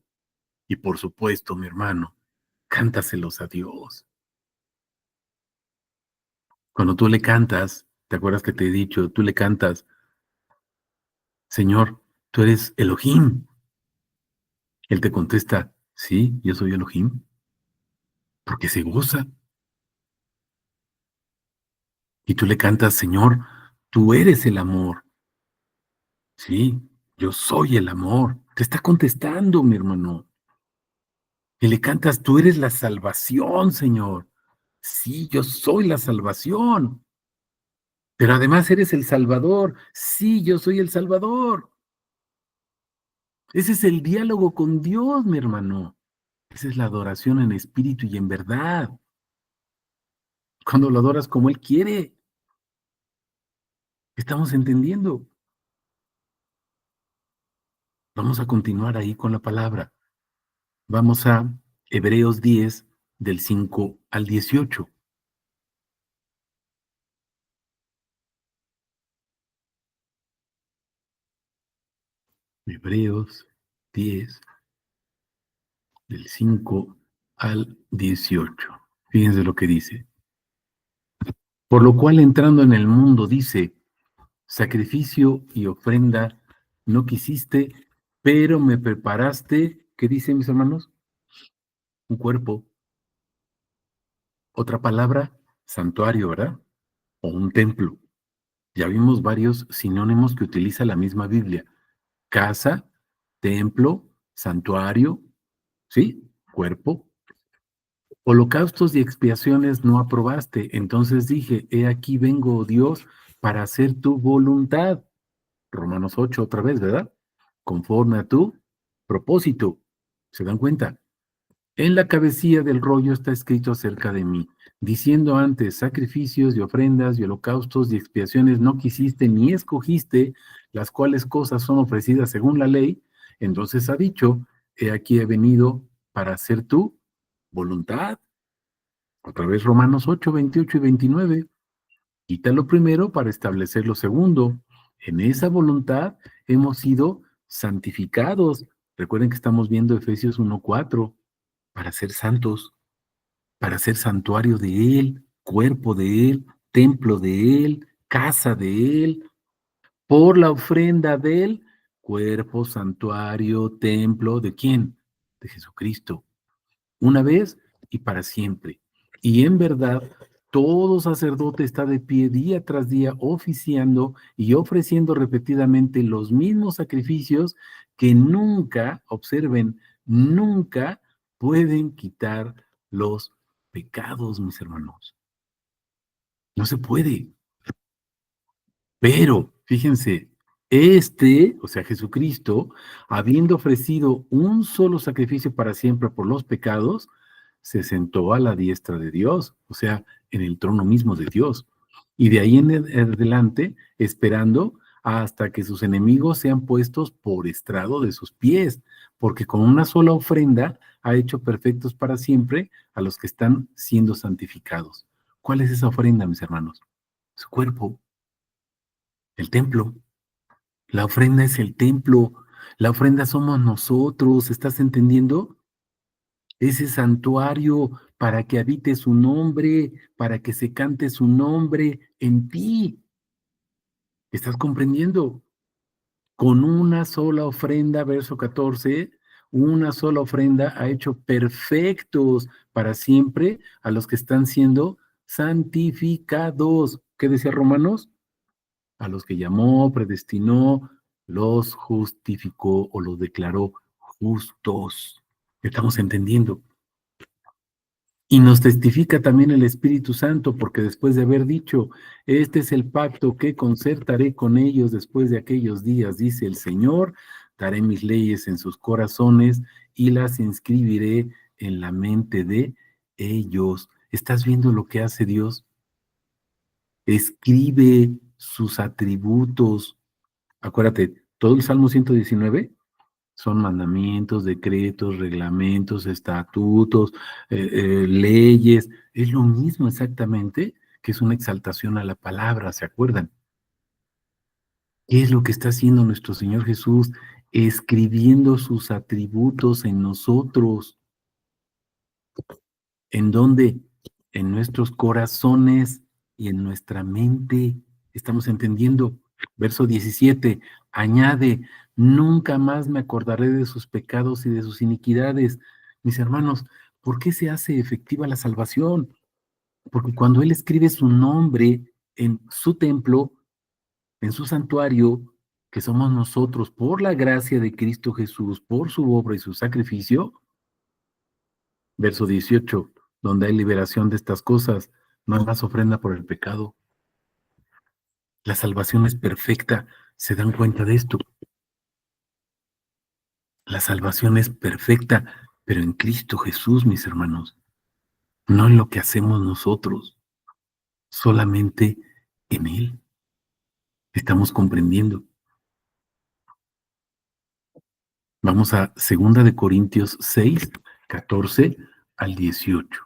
Y por supuesto, mi hermano, cántaselos a Dios. Cuando tú le cantas, ¿te acuerdas que te he dicho? Tú le cantas, Señor, tú eres Elohim. Él te contesta, sí, yo soy Elohim, porque se goza. Y tú le cantas, Señor, tú eres el amor. Sí, yo soy el amor. Te está contestando, mi hermano. Y le cantas, tú eres la salvación, Señor. Sí, yo soy la salvación. Pero además eres el Salvador. Sí, yo soy el Salvador. Ese es el diálogo con Dios, mi hermano. Esa es la adoración en espíritu y en verdad. Cuando lo adoras como Él quiere. ¿Estamos entendiendo? Vamos a continuar ahí con la palabra. Vamos a Hebreos 10, del 5 al 18. Hebreos 10, del 5 al 18. Fíjense lo que dice. Por lo cual entrando en el mundo dice, sacrificio y ofrenda no quisiste, pero me preparaste, ¿qué dice mis hermanos? Un cuerpo. Otra palabra, santuario, ¿verdad? O un templo. Ya vimos varios sinónimos que utiliza la misma Biblia. Casa, templo, santuario, ¿sí? Cuerpo. Holocaustos y expiaciones no aprobaste. Entonces dije, he aquí vengo, oh Dios, para hacer tu voluntad. Romanos 8 otra vez, ¿verdad? Conforme a tu propósito. ¿Se dan cuenta? En la cabecilla del rollo está escrito acerca de mí, diciendo antes, sacrificios y ofrendas y holocaustos y expiaciones no quisiste ni escogiste, las cuales cosas son ofrecidas según la ley. Entonces ha dicho, he aquí he venido para hacer tu voluntad. Otra vez Romanos 8 28 y 29. Quita lo primero para establecer lo segundo. En esa voluntad hemos sido santificados. Recuerden que estamos viendo Efesios 1:4 para ser santos, para ser santuario de Él, cuerpo de Él, templo de Él, casa de Él, por la ofrenda del cuerpo, santuario, templo, ¿de quién? De Jesucristo. Una vez y para siempre. Y en verdad, todo sacerdote está de pie día tras día oficiando y ofreciendo repetidamente los mismos sacrificios que nunca, observen, nunca pueden quitar los pecados, mis hermanos. No se puede. Pero, fíjense, o sea, Jesucristo, habiendo ofrecido un solo sacrificio para siempre por los pecados, se sentó a la diestra de Dios, o sea, en el trono mismo de Dios. Y de ahí en adelante, esperando hasta que sus enemigos sean puestos por estrado de sus pies, porque con una sola ofrenda ha hecho perfectos para siempre a los que están siendo santificados. ¿Cuál es esa ofrenda, mis hermanos? Su cuerpo, el templo. La ofrenda es el templo. La ofrenda somos nosotros. ¿Estás entendiendo? Ese santuario para que habite su nombre, para que se cante su nombre en ti. ¿Estás comprendiendo? Con una sola ofrenda, verso 14, una sola ofrenda ha hecho perfectos para siempre a los que están siendo santificados. ¿Qué decía Romanos? A los que llamó, predestinó, los justificó o los declaró justos. Estamos entendiendo. Y nos testifica también el Espíritu Santo, porque después de haber dicho, este es el pacto que concertaré con ellos después de aquellos días, dice el Señor, daré mis leyes en sus corazones y las inscribiré en la mente de ellos. ¿Estás viendo lo que hace Dios? escribe sus atributos. Acuérdate, todo el Salmo 119 son mandamientos, decretos, reglamentos, estatutos, leyes. Es lo mismo exactamente que es una exaltación a la palabra, ¿se acuerdan? ¿Qué es lo que está haciendo nuestro Señor Jesús? Escribiendo sus atributos en nosotros. ¿En dónde? En nuestros corazones y en nuestra mente. ¿Estamos entendiendo? Verso 17, añade, nunca más me acordaré de sus pecados y de sus iniquidades. Mis hermanos, ¿por qué se hace efectiva la salvación? Porque cuando Él escribe su nombre en su templo, en su santuario, que somos nosotros, por la gracia de Cristo Jesús, por su obra y su sacrificio, verso 18, donde hay liberación de estas cosas, no hay más ofrenda por el pecado. La salvación es perfecta. ¿Se dan cuenta de esto? La salvación es perfecta, pero en Cristo Jesús, mis hermanos, no en lo que hacemos nosotros, solamente en Él. Estamos comprendiendo. Vamos a 2 Corintios 6, 14 al 18.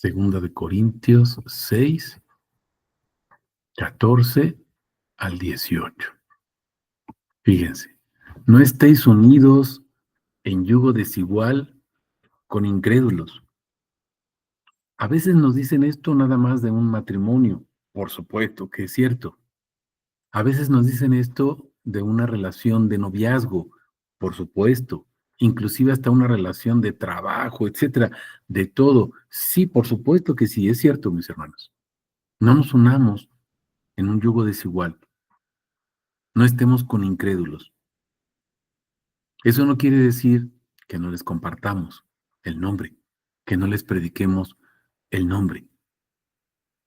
2 Corintios 6, 14 al 18. Fíjense, no estéis unidos en yugo desigual con incrédulos. A veces nos dicen esto nada más de un matrimonio, por supuesto que es cierto. A veces nos dicen esto de una relación de noviazgo, por supuesto, inclusive hasta una relación de trabajo, etcétera, de todo. Sí, por supuesto que sí, es cierto, mis hermanos. No nos unamos en un yugo desigual. No estemos con incrédulos. Eso no quiere decir que no les compartamos el nombre, que no les prediquemos el nombre.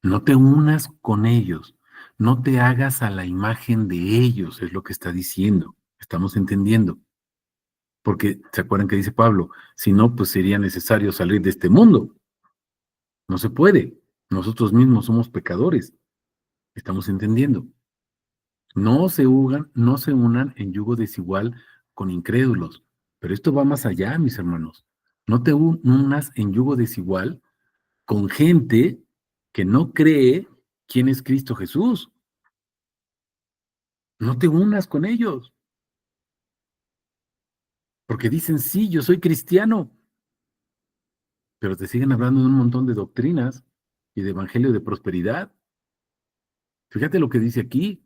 No te unas con ellos, no te hagas a la imagen de ellos, es lo que está diciendo. Estamos entendiendo. Porque, ¿se acuerdan que dice Pablo? Si no, pues sería necesario salir de este mundo. No se puede. Nosotros mismos somos pecadores. Estamos entendiendo. No se unan en yugo desigual con incrédulos. Pero esto va más allá, mis hermanos. No te unas en yugo desigual con gente que no cree quién es Cristo Jesús. No te unas con ellos. Porque dicen, sí, yo soy cristiano. Pero te siguen hablando de un montón de doctrinas y de evangelio de prosperidad. Fíjate lo que dice aquí.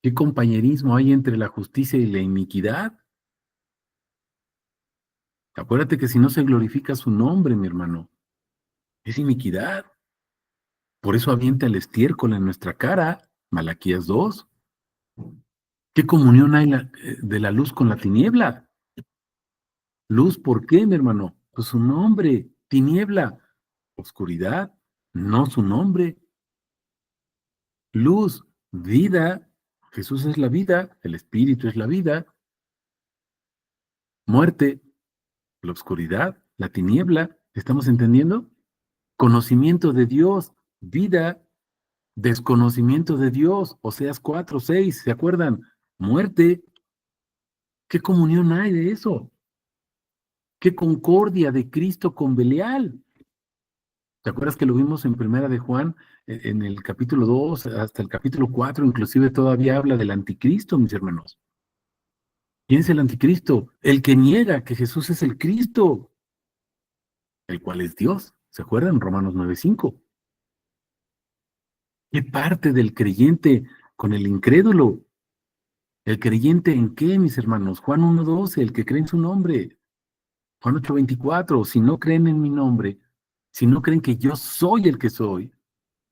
¿Qué compañerismo hay entre la justicia y la iniquidad? Acuérdate que si no se glorifica su nombre, mi hermano, es iniquidad. Por eso avienta el estiércol en nuestra cara, Malaquías 2. ¿Qué comunión hay de la luz con la tiniebla? Luz, ¿por qué, mi hermano? Pues su nombre, tiniebla, oscuridad, no su nombre. Luz, vida, Jesús es la vida, el Espíritu es la vida. Muerte, la oscuridad, la tiniebla, ¿estamos entendiendo? Conocimiento de Dios, vida, desconocimiento de Dios, Oseas 4:6, ¿se acuerdan? Muerte, ¿qué comunión hay de eso? ¿Qué concordia de Cristo con Belial? ¿Te acuerdas que lo vimos en Primera de Juan, en el capítulo 2, hasta el capítulo 4, inclusive todavía habla del anticristo, mis hermanos? ¿Quién es el anticristo? El que niega que Jesús es el Cristo, el cual es Dios. ¿Se acuerdan? Romanos 9:5. ¿Qué parte del creyente con el incrédulo? ¿El creyente en qué, mis hermanos? Juan 1:12, el que cree en su nombre. Juan 8:24, si no creen en mi nombre, si no creen que yo soy el que soy,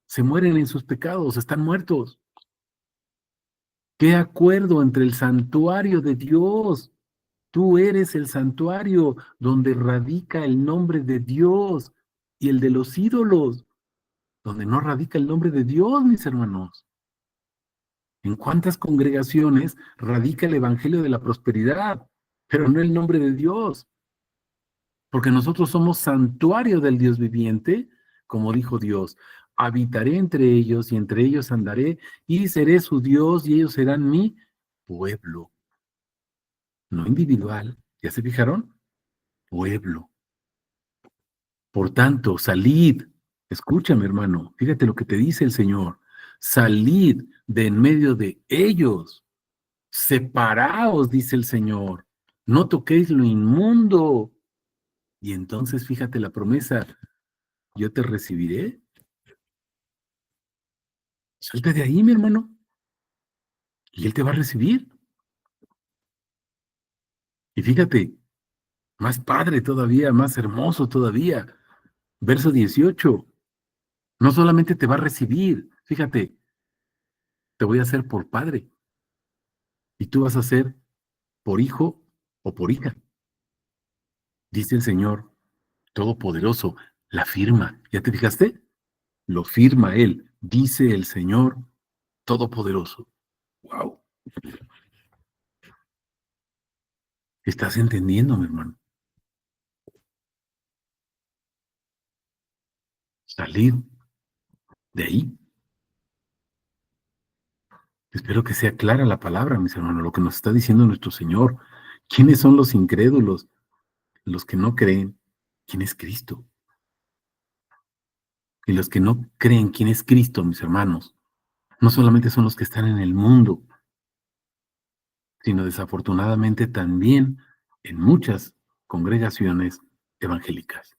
se mueren en sus pecados, están muertos. ¿Qué acuerdo entre el santuario de Dios? Tú eres el santuario donde radica el nombre de Dios y el de los ídolos, donde no radica el nombre de Dios, mis hermanos. ¿En cuántas congregaciones radica el evangelio de la prosperidad, pero no el nombre de Dios? Porque nosotros somos santuario del Dios viviente, como dijo Dios, habitaré entre ellos y entre ellos andaré y seré su Dios y ellos serán mi pueblo, no individual. ¿Ya se fijaron? Pueblo. Por tanto, salid, escúchame hermano, fíjate lo que te dice el Señor, salid de en medio de ellos, separaos, dice el Señor, no toquéis lo inmundo. Y entonces fíjate la promesa, yo te recibiré. Salte de ahí, mi hermano, y Él te va a recibir. Y fíjate, más padre todavía, más hermoso todavía. Verso 18, no solamente te va a recibir, fíjate, te voy a hacer por padre y tú vas a ser por hijo o por hija. Dice el Señor Todopoderoso, la firma. ¿Ya te fijaste? Lo firma Él, dice el Señor Todopoderoso. Wow. ¿Estás entendiendo, mi hermano? Salir de ahí. Espero que sea clara la palabra, mis hermanos, lo que nos está diciendo nuestro Señor. ¿Quiénes son los incrédulos? Los que no creen quién es Cristo. Y los que no creen quién es Cristo, mis hermanos, no solamente son los que están en el mundo, sino desafortunadamente también en muchas congregaciones evangélicas.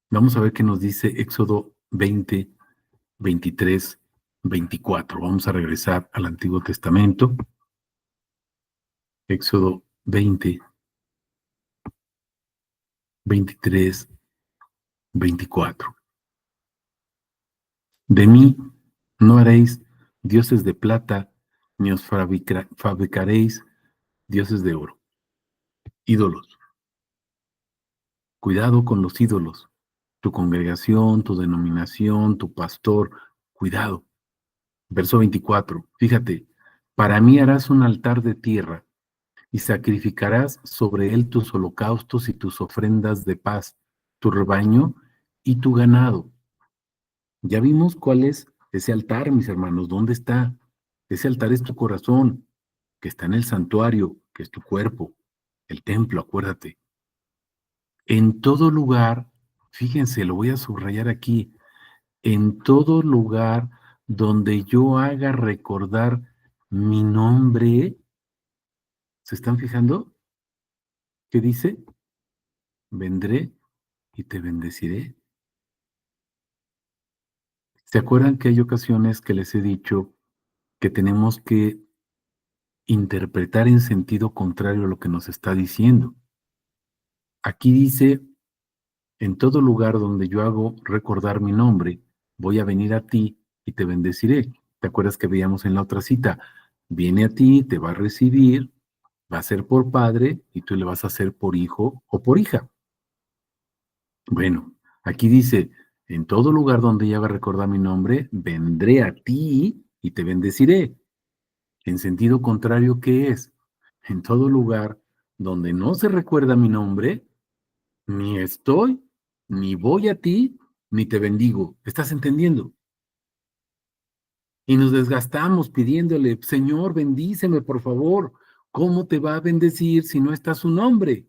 Vamos a ver qué nos dice Éxodo 20, 23, 24. Vamos a regresar al Antiguo Testamento. Éxodo 20, 23, 24. De mí no haréis dioses de plata, ni os fabricaréis dioses de oro. Ídolos. Cuidado con los ídolos. Tu congregación, tu denominación, tu pastor, cuidado. Verso 24, fíjate, para mí harás un altar de tierra y sacrificarás sobre él tus holocaustos y tus ofrendas de paz, tu rebaño y tu ganado. Ya vimos cuál es ese altar, mis hermanos, ¿dónde está? Ese altar es tu corazón, que está en el santuario, que es tu cuerpo, el templo, acuérdate. En todo lugar, fíjense, lo voy a subrayar aquí, en todo lugar donde yo haga recordar mi nombre, ¿se están fijando? ¿Qué dice? Vendré y te bendeciré. ¿Se acuerdan que hay ocasiones que les he dicho que tenemos que interpretar en sentido contrario a lo que nos está diciendo? Aquí dice, en todo lugar donde yo hago recordar mi nombre, voy a venir a ti y te bendeciré. ¿Te acuerdas que veíamos en la otra cita? Viene a ti, te va a recibir, va a ser por padre y tú le vas a hacer por hijo o por hija. Bueno, aquí dice, en todo lugar donde yo haga recordar mi nombre, vendré a ti y te bendeciré. En sentido contrario, ¿qué es? En todo lugar donde no se recuerda mi nombre, ni estoy, ni voy a ti, ni te bendigo. ¿Estás entendiendo? Y nos desgastamos pidiéndole, Señor, bendíceme, por favor. ¿Cómo te va a bendecir si no está su nombre?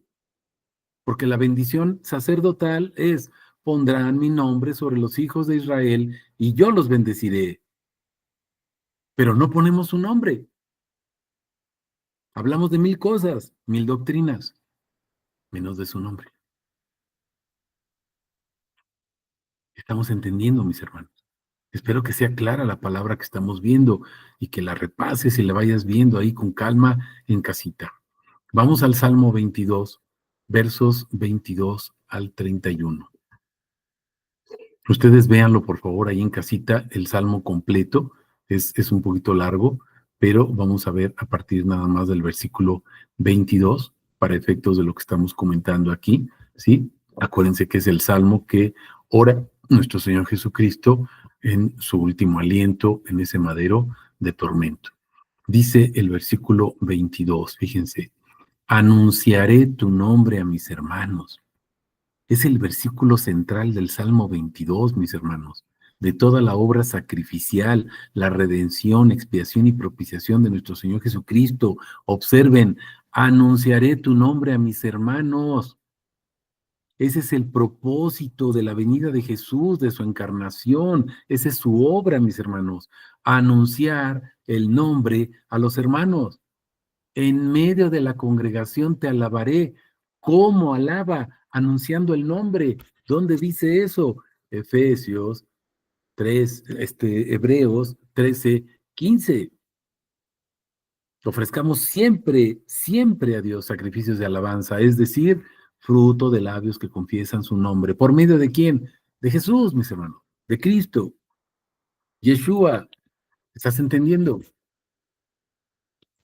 Porque la bendición sacerdotal es, pondrán mi nombre sobre los hijos de Israel y yo los bendeciré. Pero no ponemos su nombre. Hablamos de 1000 cosas, 1000 doctrinas, menos de su nombre. Estamos entendiendo, mis hermanos. Espero que sea clara la palabra que estamos viendo y que la repases y la vayas viendo ahí con calma en casita. Vamos al Salmo 22, versos 22 al 31. Ustedes véanlo, por favor, ahí en casita, el Salmo completo. Es un poquito largo, pero vamos a ver a partir nada más del versículo 22 para efectos de lo que estamos comentando aquí, ¿sí? Acuérdense que es el Salmo que ora nuestro Señor Jesucristo en su último aliento en ese madero de tormento. Dice el versículo 22, fíjense, Anunciaré tu nombre a mis hermanos. Es el versículo central del Salmo 22, mis hermanos, de toda la obra sacrificial, la redención, expiación y propiciación de nuestro Señor Jesucristo. Observen, anunciaré tu nombre a mis hermanos. Ese es el propósito de la venida de Jesús, de su encarnación. Esa es su obra, mis hermanos. Anunciar el nombre a los hermanos. En medio de la congregación te alabaré. ¿Cómo alaba? Anunciando el nombre. ¿Dónde dice eso? Efesios 3, Hebreos 13:15. Ofrezcamos siempre, siempre a Dios sacrificios de alabanza, es decir, fruto de labios que confiesan su nombre. ¿Por medio de quién? De Jesús, mis hermanos, de Cristo, Yeshua. ¿Estás entendiendo?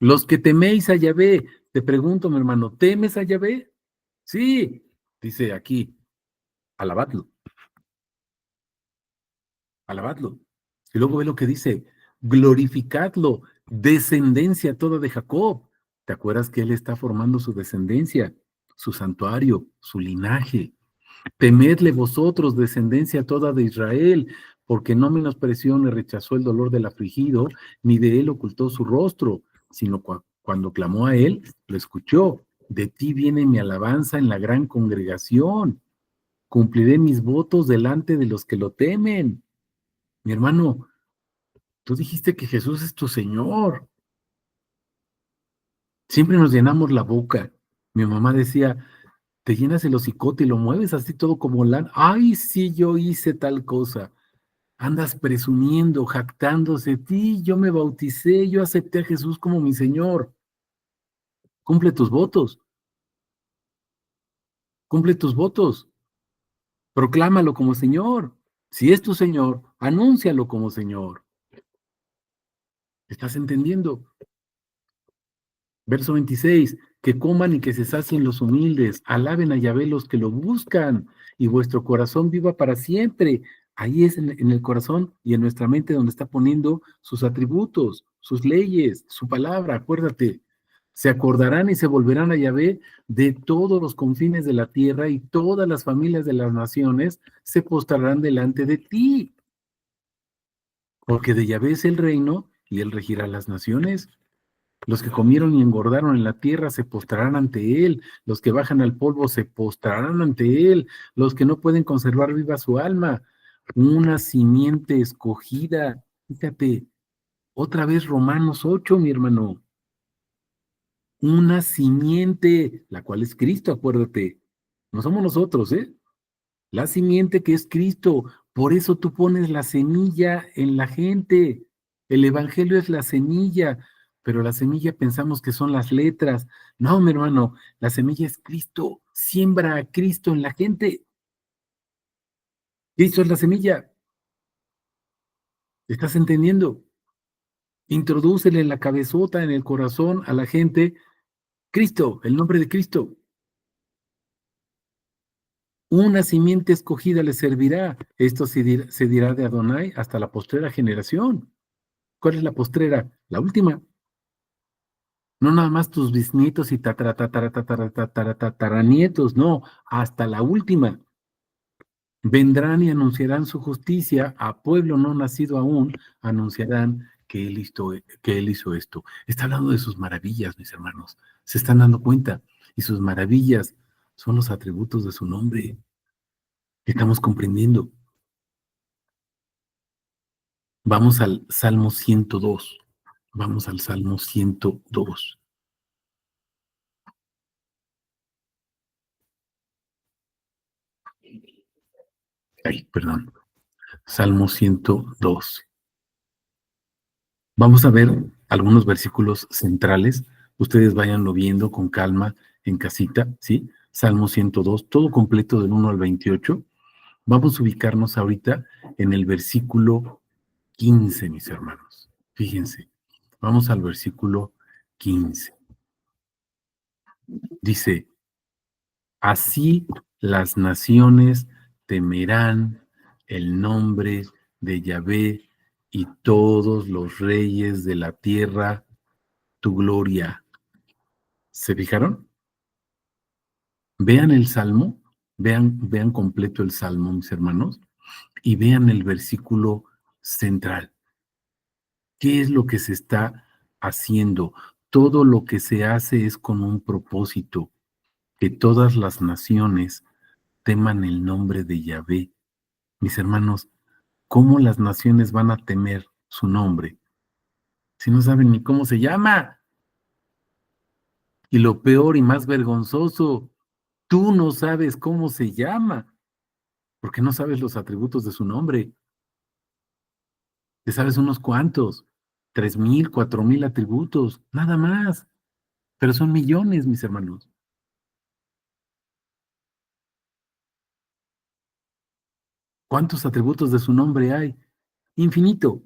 Los que teméis a Yahvé, te pregunto, mi hermano, ¿temes a Yahvé? Sí, dice aquí, alabadlo, alabadlo. Y luego ve lo que dice, glorificadlo, descendencia toda de Jacob. ¿Te acuerdas que él está formando su descendencia, su santuario, su linaje? Temedle vosotros, descendencia toda de Israel, porque no menospreció ni rechazó el dolor del afligido, ni de él ocultó su rostro, sino cuando clamó a él, lo escuchó. De ti viene mi alabanza en la gran congregación. Cumpliré mis votos delante de los que lo temen. Mi hermano, tú dijiste que Jesús es tu Señor. Siempre nos llenamos la boca. Mi mamá decía, te llenas el hocicote y lo mueves así todo como la... Ay, sí, yo hice tal cosa. Andas presumiendo, jactándose, ti, yo me bauticé, yo acepté a Jesús como mi Señor. Cumple tus votos, cumple tus votos, proclámalo como Señor. Si es tu Señor, anúncialo como Señor. ¿Estás entendiendo? Verso 26, que coman y que se sacien los humildes, alaben a Yahvé los que lo buscan, y vuestro corazón viva para siempre. Ahí es en el corazón y en nuestra mente donde está poniendo sus atributos, sus leyes, su palabra, acuérdate. Se acordarán y se volverán a Yahvé de todos los confines de la tierra, y todas las familias de las naciones se postrarán delante de ti, porque de Yahvé es el reino y él regirá las naciones. Los que comieron y engordaron en la tierra se postrarán ante él. Los que bajan al polvo se postrarán ante él. Los que no pueden conservar viva su alma. Una simiente escogida. Fíjate, otra vez Romanos 8, mi hermano. Una simiente, la cual es Cristo, acuérdate. No somos nosotros, ¿eh? La simiente que es Cristo. Por eso tú pones la semilla en la gente. El evangelio es la semilla, pero la semilla pensamos que son las letras. No, mi hermano, la semilla es Cristo. Siembra a Cristo en la gente. Cristo es la semilla. ¿Estás entendiendo? Introdúcele en la cabezota, en el corazón a la gente, Cristo, el nombre de Cristo. Una simiente escogida le servirá. Esto se dirá de Adonai hasta la postrera generación. ¿Cuál es la postrera? La última. No nada más tus bisnietos y tataranietos, no, hasta la última. Vendrán y anunciarán su justicia a pueblo no nacido aún, anunciarán que él hizo esto. Está hablando de sus maravillas, mis hermanos. Se están dando cuenta. Y sus maravillas son los atributos de su nombre. Estamos comprendiendo. Vamos al Salmo 102. Vamos al Salmo 102. Ay, perdón. Salmo 102. Vamos a ver algunos versículos centrales. Ustedes váyanlo viendo con calma en casita, ¿sí? Salmo 102, todo completo del 1 al 28. Vamos a ubicarnos ahorita en el versículo 15, mis hermanos. Fíjense, vamos al versículo 15. Dice, así las naciones temerán el nombre de Yahvé, y todos los reyes de la tierra tu gloria. ¿Se fijaron? Vean el Salmo, vean completo el Salmo, mis hermanos, y vean el versículo central. ¿Qué es lo que se está haciendo? Todo lo que se hace es con un propósito, que todas las naciones teman el nombre de Yahvé. Mis hermanos, ¿cómo las naciones van a temer su nombre si no saben ni cómo se llama? Y lo peor y más vergonzoso, tú no sabes cómo se llama, porque no sabes los atributos de su nombre. Te sabes unos cuantos, 3,000, 4,000 atributos, nada más. Pero son millones, mis hermanos. ¿Cuántos atributos de su nombre hay? Infinito.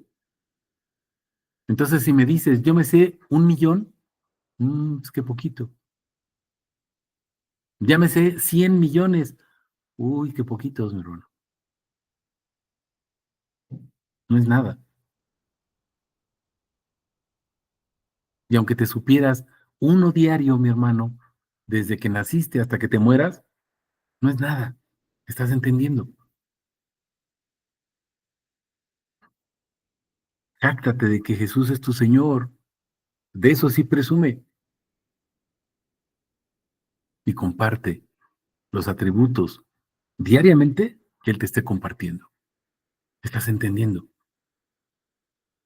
Entonces, si me dices, yo me sé 1,000,000, es que poquito. Ya me sé 100 millones. Uy, qué poquitos, mi hermano. No es nada. Y aunque te supieras uno diario, mi hermano, desde que naciste hasta que te mueras, no es nada. ¿Estás entendiendo? Jáctate de que Jesús es tu Señor. De eso sí presume. Y comparte los atributos diariamente que Él te esté compartiendo. ¿Estás entendiendo?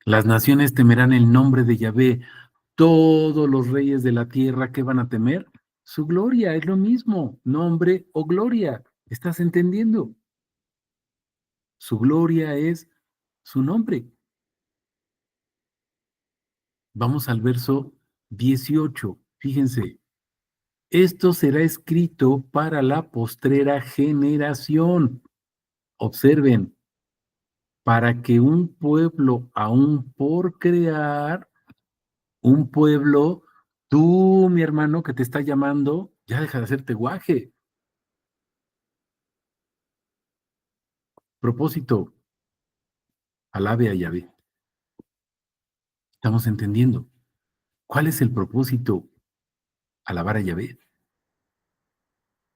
Las naciones temerán el nombre de Yahvé. Todos los reyes de la tierra, ¿qué van a temer? Su gloria, es lo mismo, nombre o gloria. ¿Estás entendiendo? Su gloria es su nombre. Vamos al verso 18. Fíjense, esto será escrito para la postrera generación. Observen, para que un pueblo aún por crear, un pueblo, tú, mi hermano, que te está llamando, ya deja de hacerte guaje. Propósito, alabe a Yahvé. Estamos entendiendo. ¿Cuál es el propósito? Alabar a Yahvé.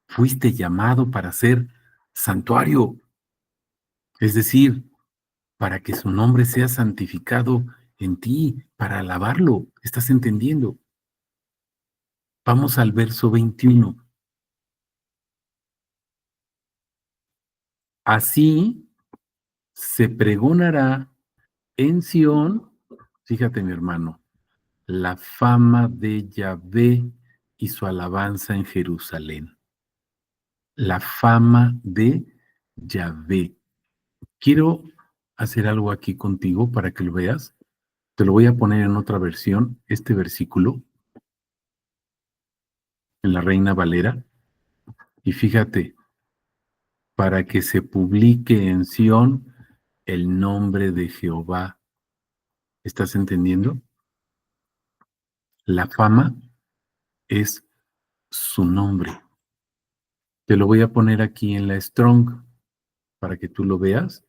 Fuiste llamado para ser santuario, es decir, para que su nombre sea santificado en ti, para alabarlo. ¿Estás entendiendo? Vamos al verso 21. Así se pregonará en Sión, fíjate mi hermano, la fama de Yahvé y su alabanza en Jerusalén. La fama de Yahvé. Quiero hacer algo aquí contigo para que lo veas. Te lo voy a poner en otra versión, este versículo, en la Reina Valera. Y fíjate, para que se publique en Sión el nombre de Jehová. ¿Estás entendiendo? La fama es su nombre. Te lo voy a poner aquí en la Strong para que tú lo veas.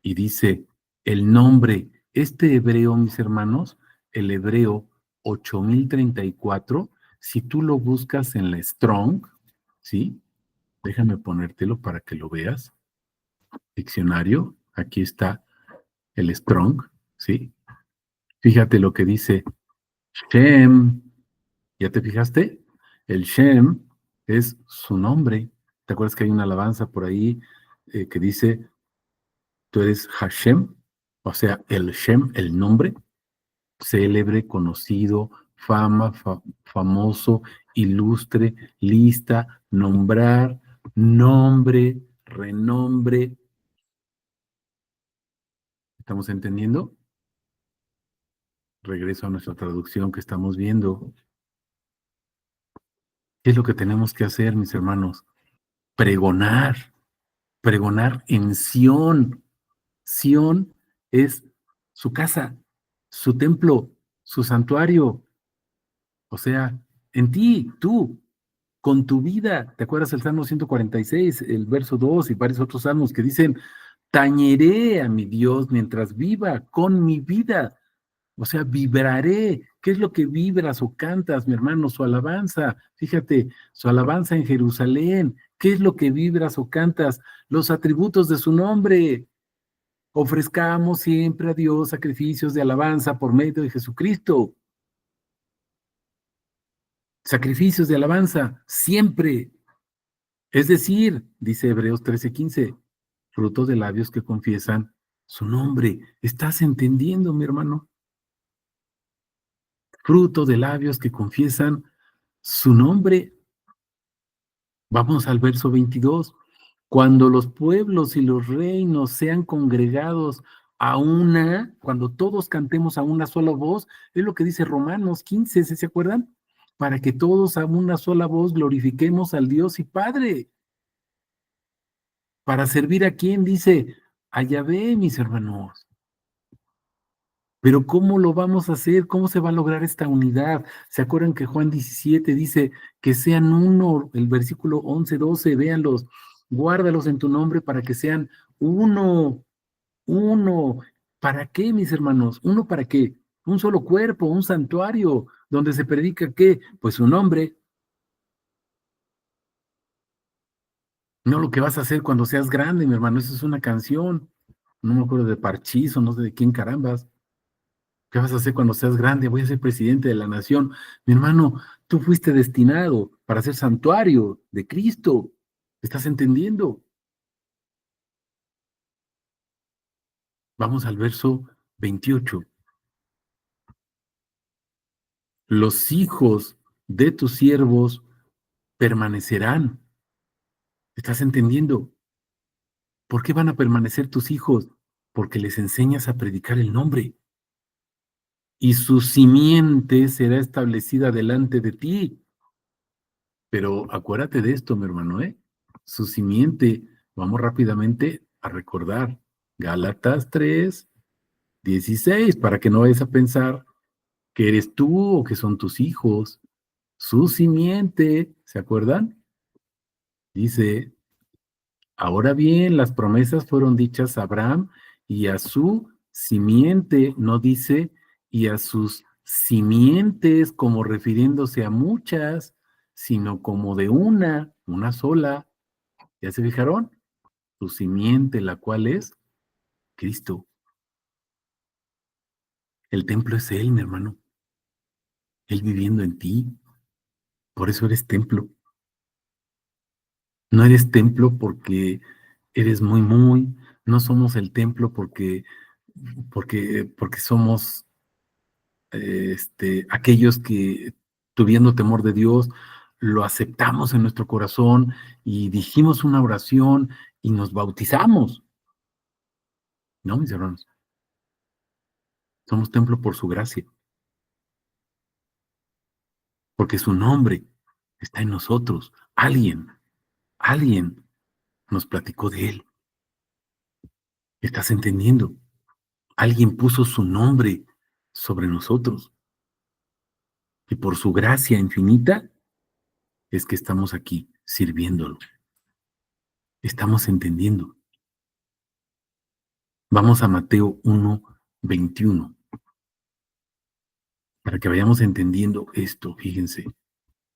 Y dice, el nombre, este hebreo, mis hermanos, el hebreo 8034, si tú lo buscas en la Strong, ¿sí? Déjame ponértelo para que lo veas. Diccionario, aquí está el Strong, ¿sí? Fíjate lo que dice Shem. ¿Ya te fijaste? El Shem es su nombre. ¿Te acuerdas que hay una alabanza por ahí que dice, tú eres Hashem? O sea, el Shem, el nombre, célebre, conocido, famoso, ilustre, lista, nombrar, nombre, renombre. ¿Estamos entendiendo? Regreso a nuestra traducción que estamos viendo. ¿Qué es lo que tenemos que hacer, mis hermanos? Pregonar, pregonar en Sión. Sión es su casa, su templo, su santuario. O sea, en ti, tú, con tu vida. ¿Te acuerdas el Salmo 146, el verso 2 y varios otros salmos que dicen, tañeré a mi Dios mientras viva con mi vida? O sea, vibraré. ¿Qué es lo que vibras o cantas, mi hermano? Su alabanza. Fíjate, su alabanza en Jerusalén. ¿Qué es lo que vibras o cantas? Los atributos de su nombre. Ofrezcamos siempre a Dios sacrificios de alabanza por medio de Jesucristo. Sacrificios de alabanza, siempre. Es decir, dice Hebreos 13:15, fruto de labios que confiesan su nombre. ¿Estás entendiendo, mi hermano? Fruto de labios que confiesan su nombre. Vamos al verso 22. Cuando los pueblos y los reinos sean congregados a una, cuando todos cantemos a una sola voz, es lo que dice Romanos 15, ¿sí se acuerdan? Para que todos a una sola voz glorifiquemos al Dios y Padre. Para servir a quién, dice, a Yahvé, mis hermanos. Pero ¿cómo lo vamos a hacer? ¿Cómo se va a lograr esta unidad? ¿Se acuerdan que Juan 17 dice que sean uno? El versículo 11, 12, véanlos, guárdalos en tu nombre para que sean uno, uno. ¿Para qué, mis hermanos? ¿Uno para qué? Un solo cuerpo, un santuario, donde se predica ¿qué? Pues su nombre, no lo que vas a hacer cuando seas grande, mi hermano. Eso es una canción. No me acuerdo de Parchís o no sé de quién carambas. ¿Qué vas a hacer cuando seas grande? Voy a ser presidente de la nación. Mi hermano, tú fuiste destinado para ser santuario de Cristo. ¿Estás entendiendo? Vamos al verso 28. Los hijos de tus siervos permanecerán. ¿Estás entendiendo? ¿Por qué van a permanecer tus hijos? Porque les enseñas a predicar el nombre. Y su simiente será establecida delante de ti. Pero acuérdate de esto, mi hermano, ¿eh? Su simiente, vamos rápidamente a recordar, Gálatas 3:16, para que no vayas a pensar que eres tú o que son tus hijos. Su simiente, ¿se acuerdan? Dice, ahora bien, las promesas fueron dichas a Abraham y a su simiente, no dice, y a sus simientes como refiriéndose a muchas, sino como de una sola. ¿Ya se fijaron? Tu simiente, la cual es Cristo. El templo es Él, mi hermano. Él viviendo en ti. Por eso eres templo. No eres templo porque eres muy. No somos el templo porque somos aquellos que, tuviendo temor de Dios, lo aceptamos en nuestro corazón y dijimos una oración y nos bautizamos. No, mis hermanos. Somos templo por su gracia, porque su nombre está en nosotros. Alguien nos platicó de él. ¿Estás entendiendo? Alguien puso su nombre sobre nosotros. Y por su gracia infinita es que estamos aquí sirviéndolo. Estamos entendiendo. Vamos a Mateo 1:21 para que vayamos entendiendo esto, fíjense.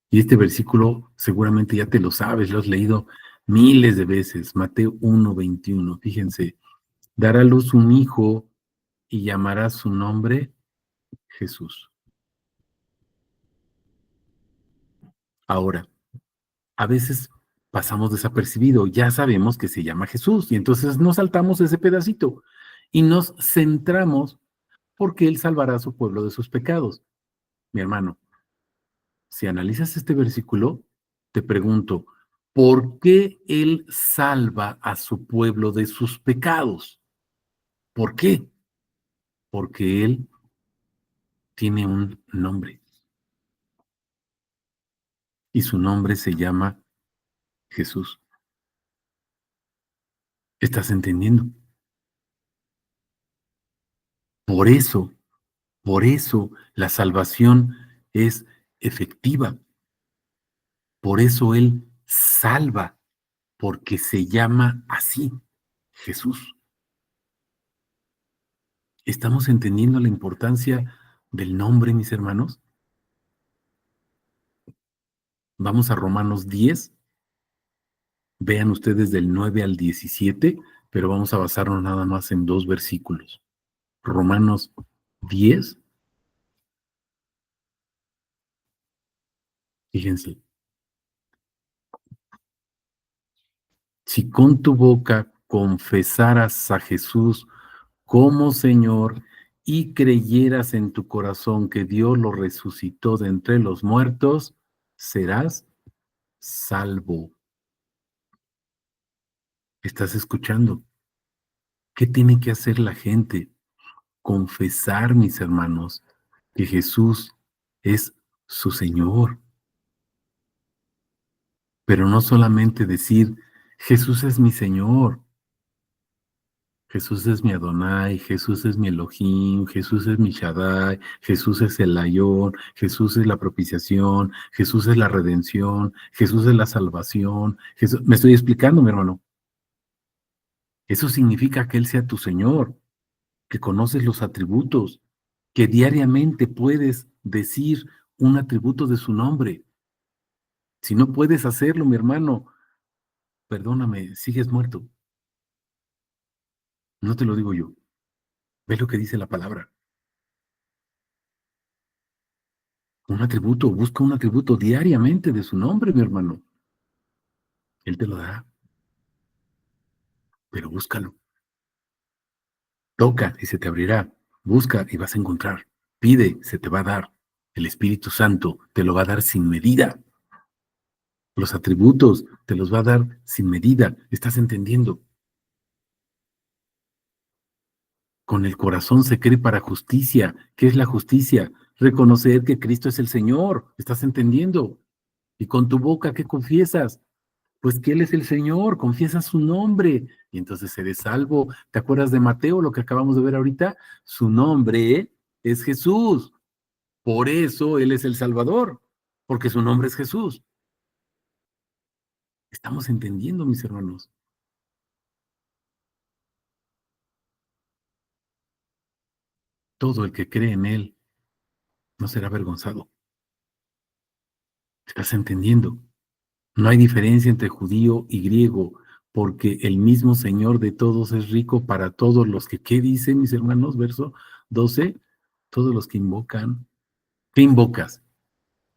Y este versículo seguramente ya te lo sabes, lo has leído miles de veces. Mateo 1:21, fíjense. Dará a luz un hijo y llamará su nombre Jesús. Ahora, a veces pasamos desapercibido, ya sabemos que se llama Jesús y entonces nos saltamos ese pedacito y nos centramos porque Él salvará a su pueblo de sus pecados. Mi hermano, si analizas este versículo, te pregunto, ¿por qué Él salva a su pueblo de sus pecados? ¿Por qué? Porque Él tiene un nombre y su nombre se llama Jesús. ¿Estás entendiendo? Por eso, por eso la salvación es efectiva. Por eso Él salva, porque se llama así, Jesús. Estamos entendiendo la importancia del nombre, mis hermanos. Vamos a Romanos 10. Vean ustedes del 9 al 17, pero vamos a basarnos nada más en 2 versículos. Romanos 10, fíjense, si con tu boca confesaras a Jesús como Señor y creyeras en tu corazón que Dios lo resucitó de entre los muertos, serás salvo. ¿Estás escuchando? ¿Qué tiene que hacer la gente? Confesar, mis hermanos, que Jesús es su Señor. Pero no solamente decir, Jesús es mi Señor, Jesús es mi Adonai, Jesús es mi Elohim, Jesús es mi Shaddai, Jesús es el Layón, Jesús es la propiciación, Jesús es la redención, Jesús es la salvación. ¿Me estoy explicando, mi hermano? Eso significa que Él sea tu Señor, que conoces los atributos, que diariamente puedes decir un atributo de su nombre. Si no puedes hacerlo, mi hermano, perdóname, sigues muerto. No te lo digo yo. Ve lo que dice la palabra. Un atributo, busca un atributo diariamente de su nombre, mi hermano. Él te lo dará, pero búscalo. Toca y se te abrirá. Busca y vas a encontrar. Pide, se te va a dar. El Espíritu Santo te lo va a dar sin medida. Los atributos te los va a dar sin medida. ¿Estás entendiendo? Con el corazón se cree para justicia. ¿Qué es la justicia? Reconocer que Cristo es el Señor. ¿Estás entendiendo? Y con tu boca, ¿qué confiesas? Pues que Él es el Señor, confiesa su nombre y entonces eres salvo. ¿Te acuerdas de Mateo, lo que acabamos de ver ahorita? Su nombre es Jesús. Por eso Él es el Salvador, porque su nombre es Jesús. Estamos entendiendo, mis hermanos. Todo el que cree en Él no será avergonzado. ¿Estás entendiendo? No hay diferencia entre judío y griego, porque el mismo Señor de todos es rico para todos los que, ¿qué dice, mis hermanos? Verso 12, todos los que invocan. ¿Qué invocas?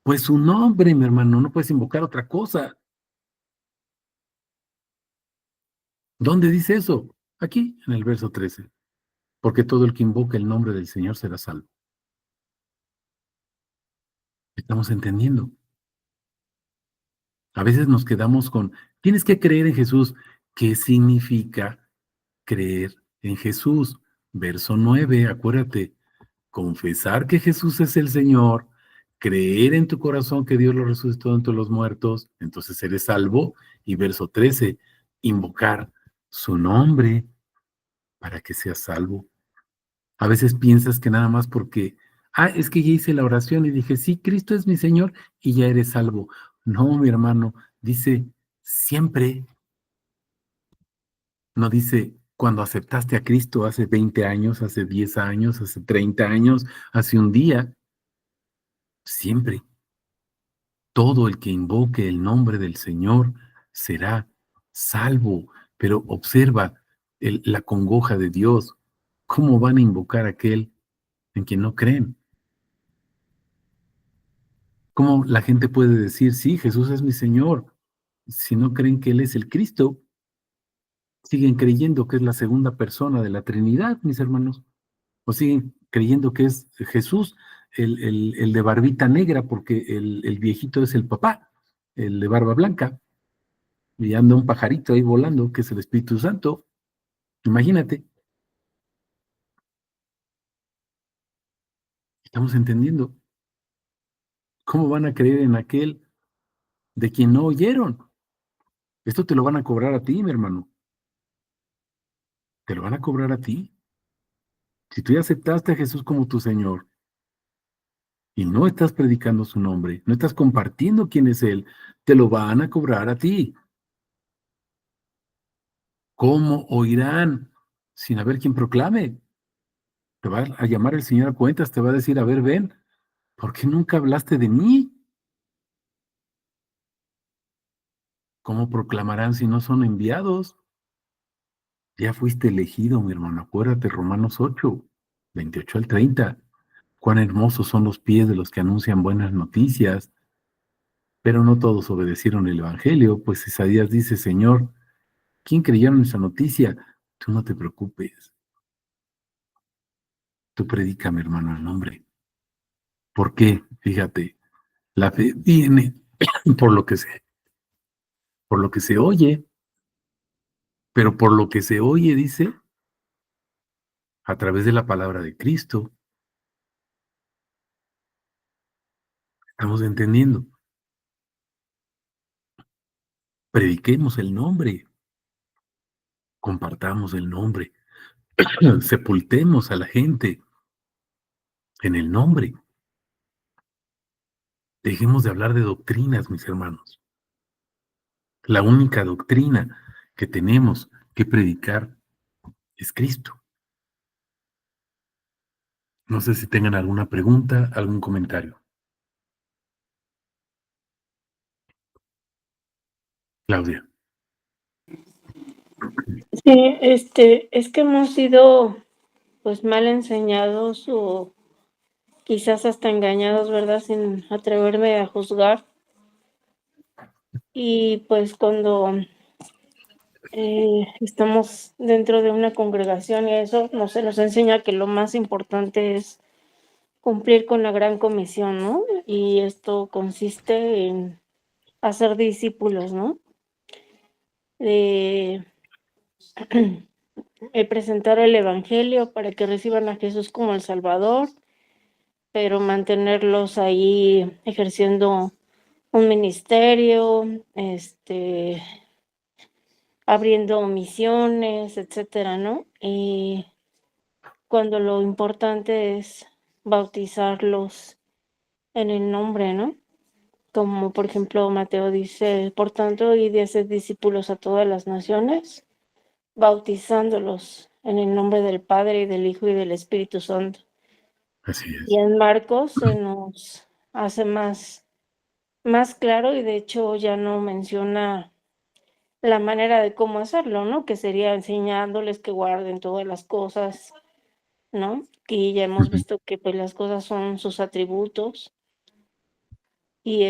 Pues su nombre, mi hermano, no puedes invocar otra cosa. ¿Dónde dice eso? Aquí, en el verso 13. Porque todo el que invoca el nombre del Señor será salvo. Estamos entendiendo. A veces nos quedamos con, tienes que creer en Jesús. ¿Qué significa creer en Jesús? Verso 9, acuérdate, confesar que Jesús es el Señor, creer en tu corazón que Dios lo resucitó entre los muertos, entonces eres salvo. Y verso 13, invocar su nombre para que seas salvo. A veces piensas que nada más porque, es que ya hice la oración y dije, sí, Cristo es mi Señor y ya eres salvo. No, mi hermano, dice siempre, no dice cuando aceptaste a Cristo hace 20 años, hace 10 años, hace 30 años, hace un día, siempre. Todo el que invoque el nombre del Señor será salvo. Pero observa la congoja de Dios. ¿Cómo van a invocar a aquel en quien no creen? ¿Cómo la gente puede decir, sí, Jesús es mi Señor, si no creen que Él es el Cristo? Siguen creyendo que es la segunda persona de la Trinidad, mis hermanos. O siguen creyendo que es Jesús, el de barbita negra, porque el viejito es el papá, el de barba blanca, y anda un pajarito ahí volando, que es el Espíritu Santo. Imagínate, estamos entendiendo. ¿Cómo van a creer en aquel de quien no oyeron? Esto te lo van a cobrar a ti, mi hermano. Te lo van a cobrar a ti. Si tú ya aceptaste a Jesús como tu Señor y no estás predicando su nombre, no estás compartiendo quién es Él, te lo van a cobrar a ti. ¿Cómo oirán sin haber quien proclame? Te va a llamar el Señor a cuentas, te va a decir, a ver, ven, ¿por qué nunca hablaste de mí? ¿Cómo proclamarán si no son enviados? Ya fuiste elegido, mi hermano. Acuérdate, Romanos 8, 28 al 30. Cuán hermosos son los pies de los que anuncian buenas noticias. Pero no todos obedecieron el Evangelio, pues Isaías dice, Señor, ¿quién creyó en esa noticia? Tú no te preocupes. Tú predica, mi hermano, el nombre. ¿Por qué? Fíjate, la fe viene por lo que por lo que se oye, pero por lo que se oye, dice, a través de la palabra de Cristo. Estamos entendiendo. Prediquemos el nombre, compartamos el nombre, sepultemos a la gente en el nombre. Dejemos de hablar de doctrinas, mis hermanos. La única doctrina que tenemos que predicar es Cristo. No sé si tengan alguna pregunta, algún comentario. Claudia. Sí, es que hemos sido pues mal enseñados o quizás hasta engañados, ¿verdad? Sin atreverme a juzgar. Y pues cuando estamos dentro de una congregación y eso, no se nos enseña que lo más importante es cumplir con la gran comisión, ¿no? Y esto consiste en hacer discípulos, ¿no? De presentar el evangelio para que reciban a Jesús como el Salvador, pero mantenerlos ahí ejerciendo un ministerio, abriendo misiones, etcétera, ¿no? Y cuando lo importante es bautizarlos en el nombre, ¿no? Como por ejemplo Mateo dice, por tanto, id y haced discípulos a todas las naciones, bautizándolos en el nombre del Padre y del Hijo y del Espíritu Santo. Así Y es. en Marcos se nos hace más claro y de hecho ya no menciona la manera de cómo hacerlo, ¿no? Que sería enseñándoles que guarden todas las cosas, ¿no? Y ya hemos Ujú. visto que pues las cosas son sus atributos. Y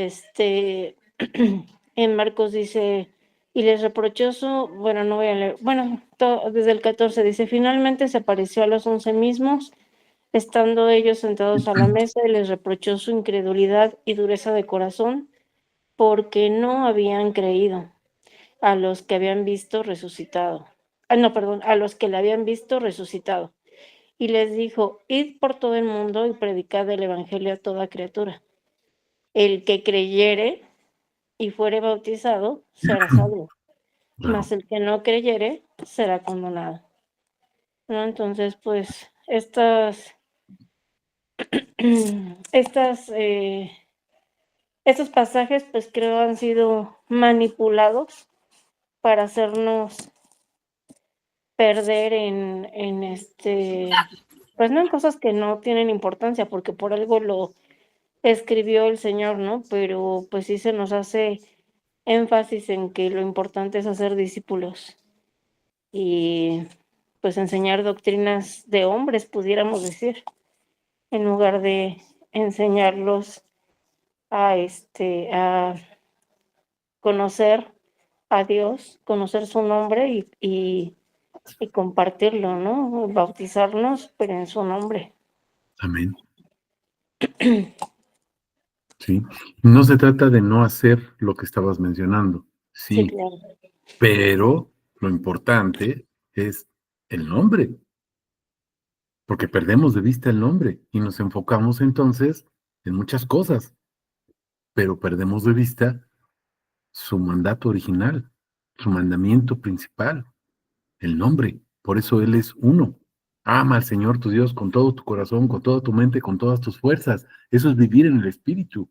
en Marcos dice, y les reprochó bueno, no voy a leer, bueno, desde el 14 dice, finalmente se apareció a los 11 mismos, estando ellos sentados a la mesa, y les reprochó su incredulidad y dureza de corazón, porque no habían creído a los que habían visto resucitado. Ah, no, perdón, a los que le habían visto resucitado. Y les dijo, id por todo el mundo y predicad el evangelio a toda criatura. El que creyere y fuere bautizado será salvo, mas Claro. el que no creyere será condenado, ¿no? Entonces, pues, estas, estos pasajes, pues, creo han sido manipulados para hacernos perder pues, no en cosas que no tienen importancia, porque por algo lo escribió el Señor, ¿no? Pero, pues, sí se nos hace énfasis en que lo importante es hacer discípulos y, pues, enseñar doctrinas de hombres, pudiéramos decir, en lugar de enseñarlos a conocer a Dios, conocer su nombre y compartirlo, ¿no? Bautizarnos, pero en su nombre. Amén. Sí. No se trata de no hacer lo que estabas mencionando. Sí, Sí, claro. pero lo importante es el nombre, porque perdemos de vista el nombre y nos enfocamos entonces en muchas cosas, pero perdemos de vista su mandato original, su mandamiento principal, el nombre. Por eso Él es uno. Ama al Señor tu Dios con todo tu corazón, con toda tu mente, con todas tus fuerzas. Eso es vivir en el Espíritu.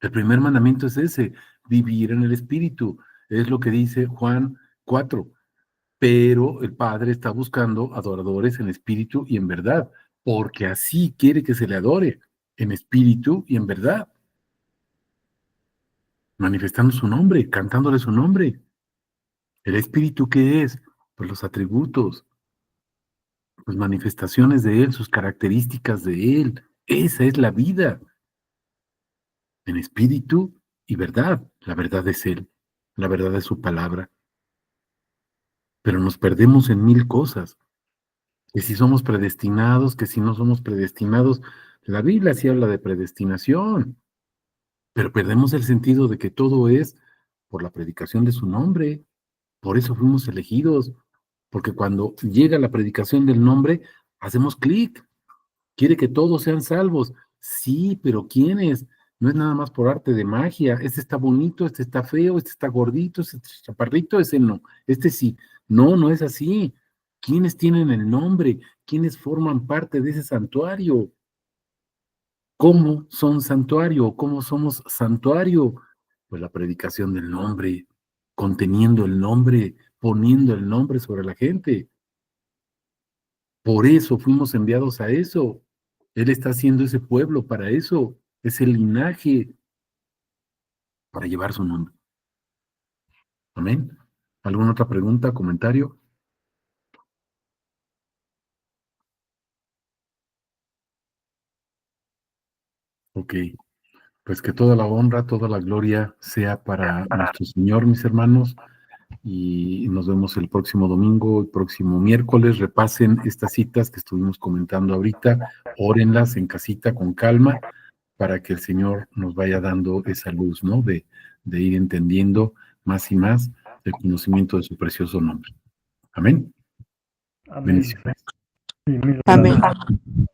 El primer mandamiento es ese, vivir en el Espíritu. Es lo que dice Juan 4. pero el Padre está buscando adoradores en espíritu y en verdad, porque así quiere que se le adore, en espíritu y en verdad, manifestando su nombre, cantándole su nombre. ¿El espíritu qué es? Pues los atributos, las manifestaciones de Él, sus características de Él. Esa es la vida, en espíritu y verdad. La verdad es Él, la verdad es su palabra. Pero nos perdemos en mil cosas. Que si somos predestinados, que si no somos predestinados. La Biblia sí habla de predestinación, pero perdemos el sentido de que todo es por la predicación de su nombre. Por eso fuimos elegidos, porque cuando llega la predicación del nombre, hacemos clic. Quiere que todos sean salvos. Sí, pero ¿quiénes? No es nada más por arte de magia. Este está bonito, este está feo, este está gordito, este está chaparrito, ese no. Este sí. No, no es así. ¿Quiénes tienen el nombre? ¿Quiénes forman parte de ese santuario? ¿Cómo son santuario? ¿Cómo somos santuario? Pues la predicación del nombre, conteniendo el nombre, poniendo el nombre sobre la gente. Por eso fuimos enviados a eso. Él está haciendo ese pueblo para eso, ese linaje, para llevar su nombre. Amén. ¿Alguna otra pregunta, comentario? Ok, pues que toda la honra, toda la gloria sea para nuestro Señor, mis hermanos, y nos vemos el próximo domingo, el próximo miércoles. Repasen estas citas que estuvimos comentando ahorita, órenlas en casita con calma, para que el Señor nos vaya dando esa luz, ¿no? De ir entendiendo más y más el conocimiento de su precioso nombre. Amén. Amén. Bendiciones. Sí, mil Amén. gracias.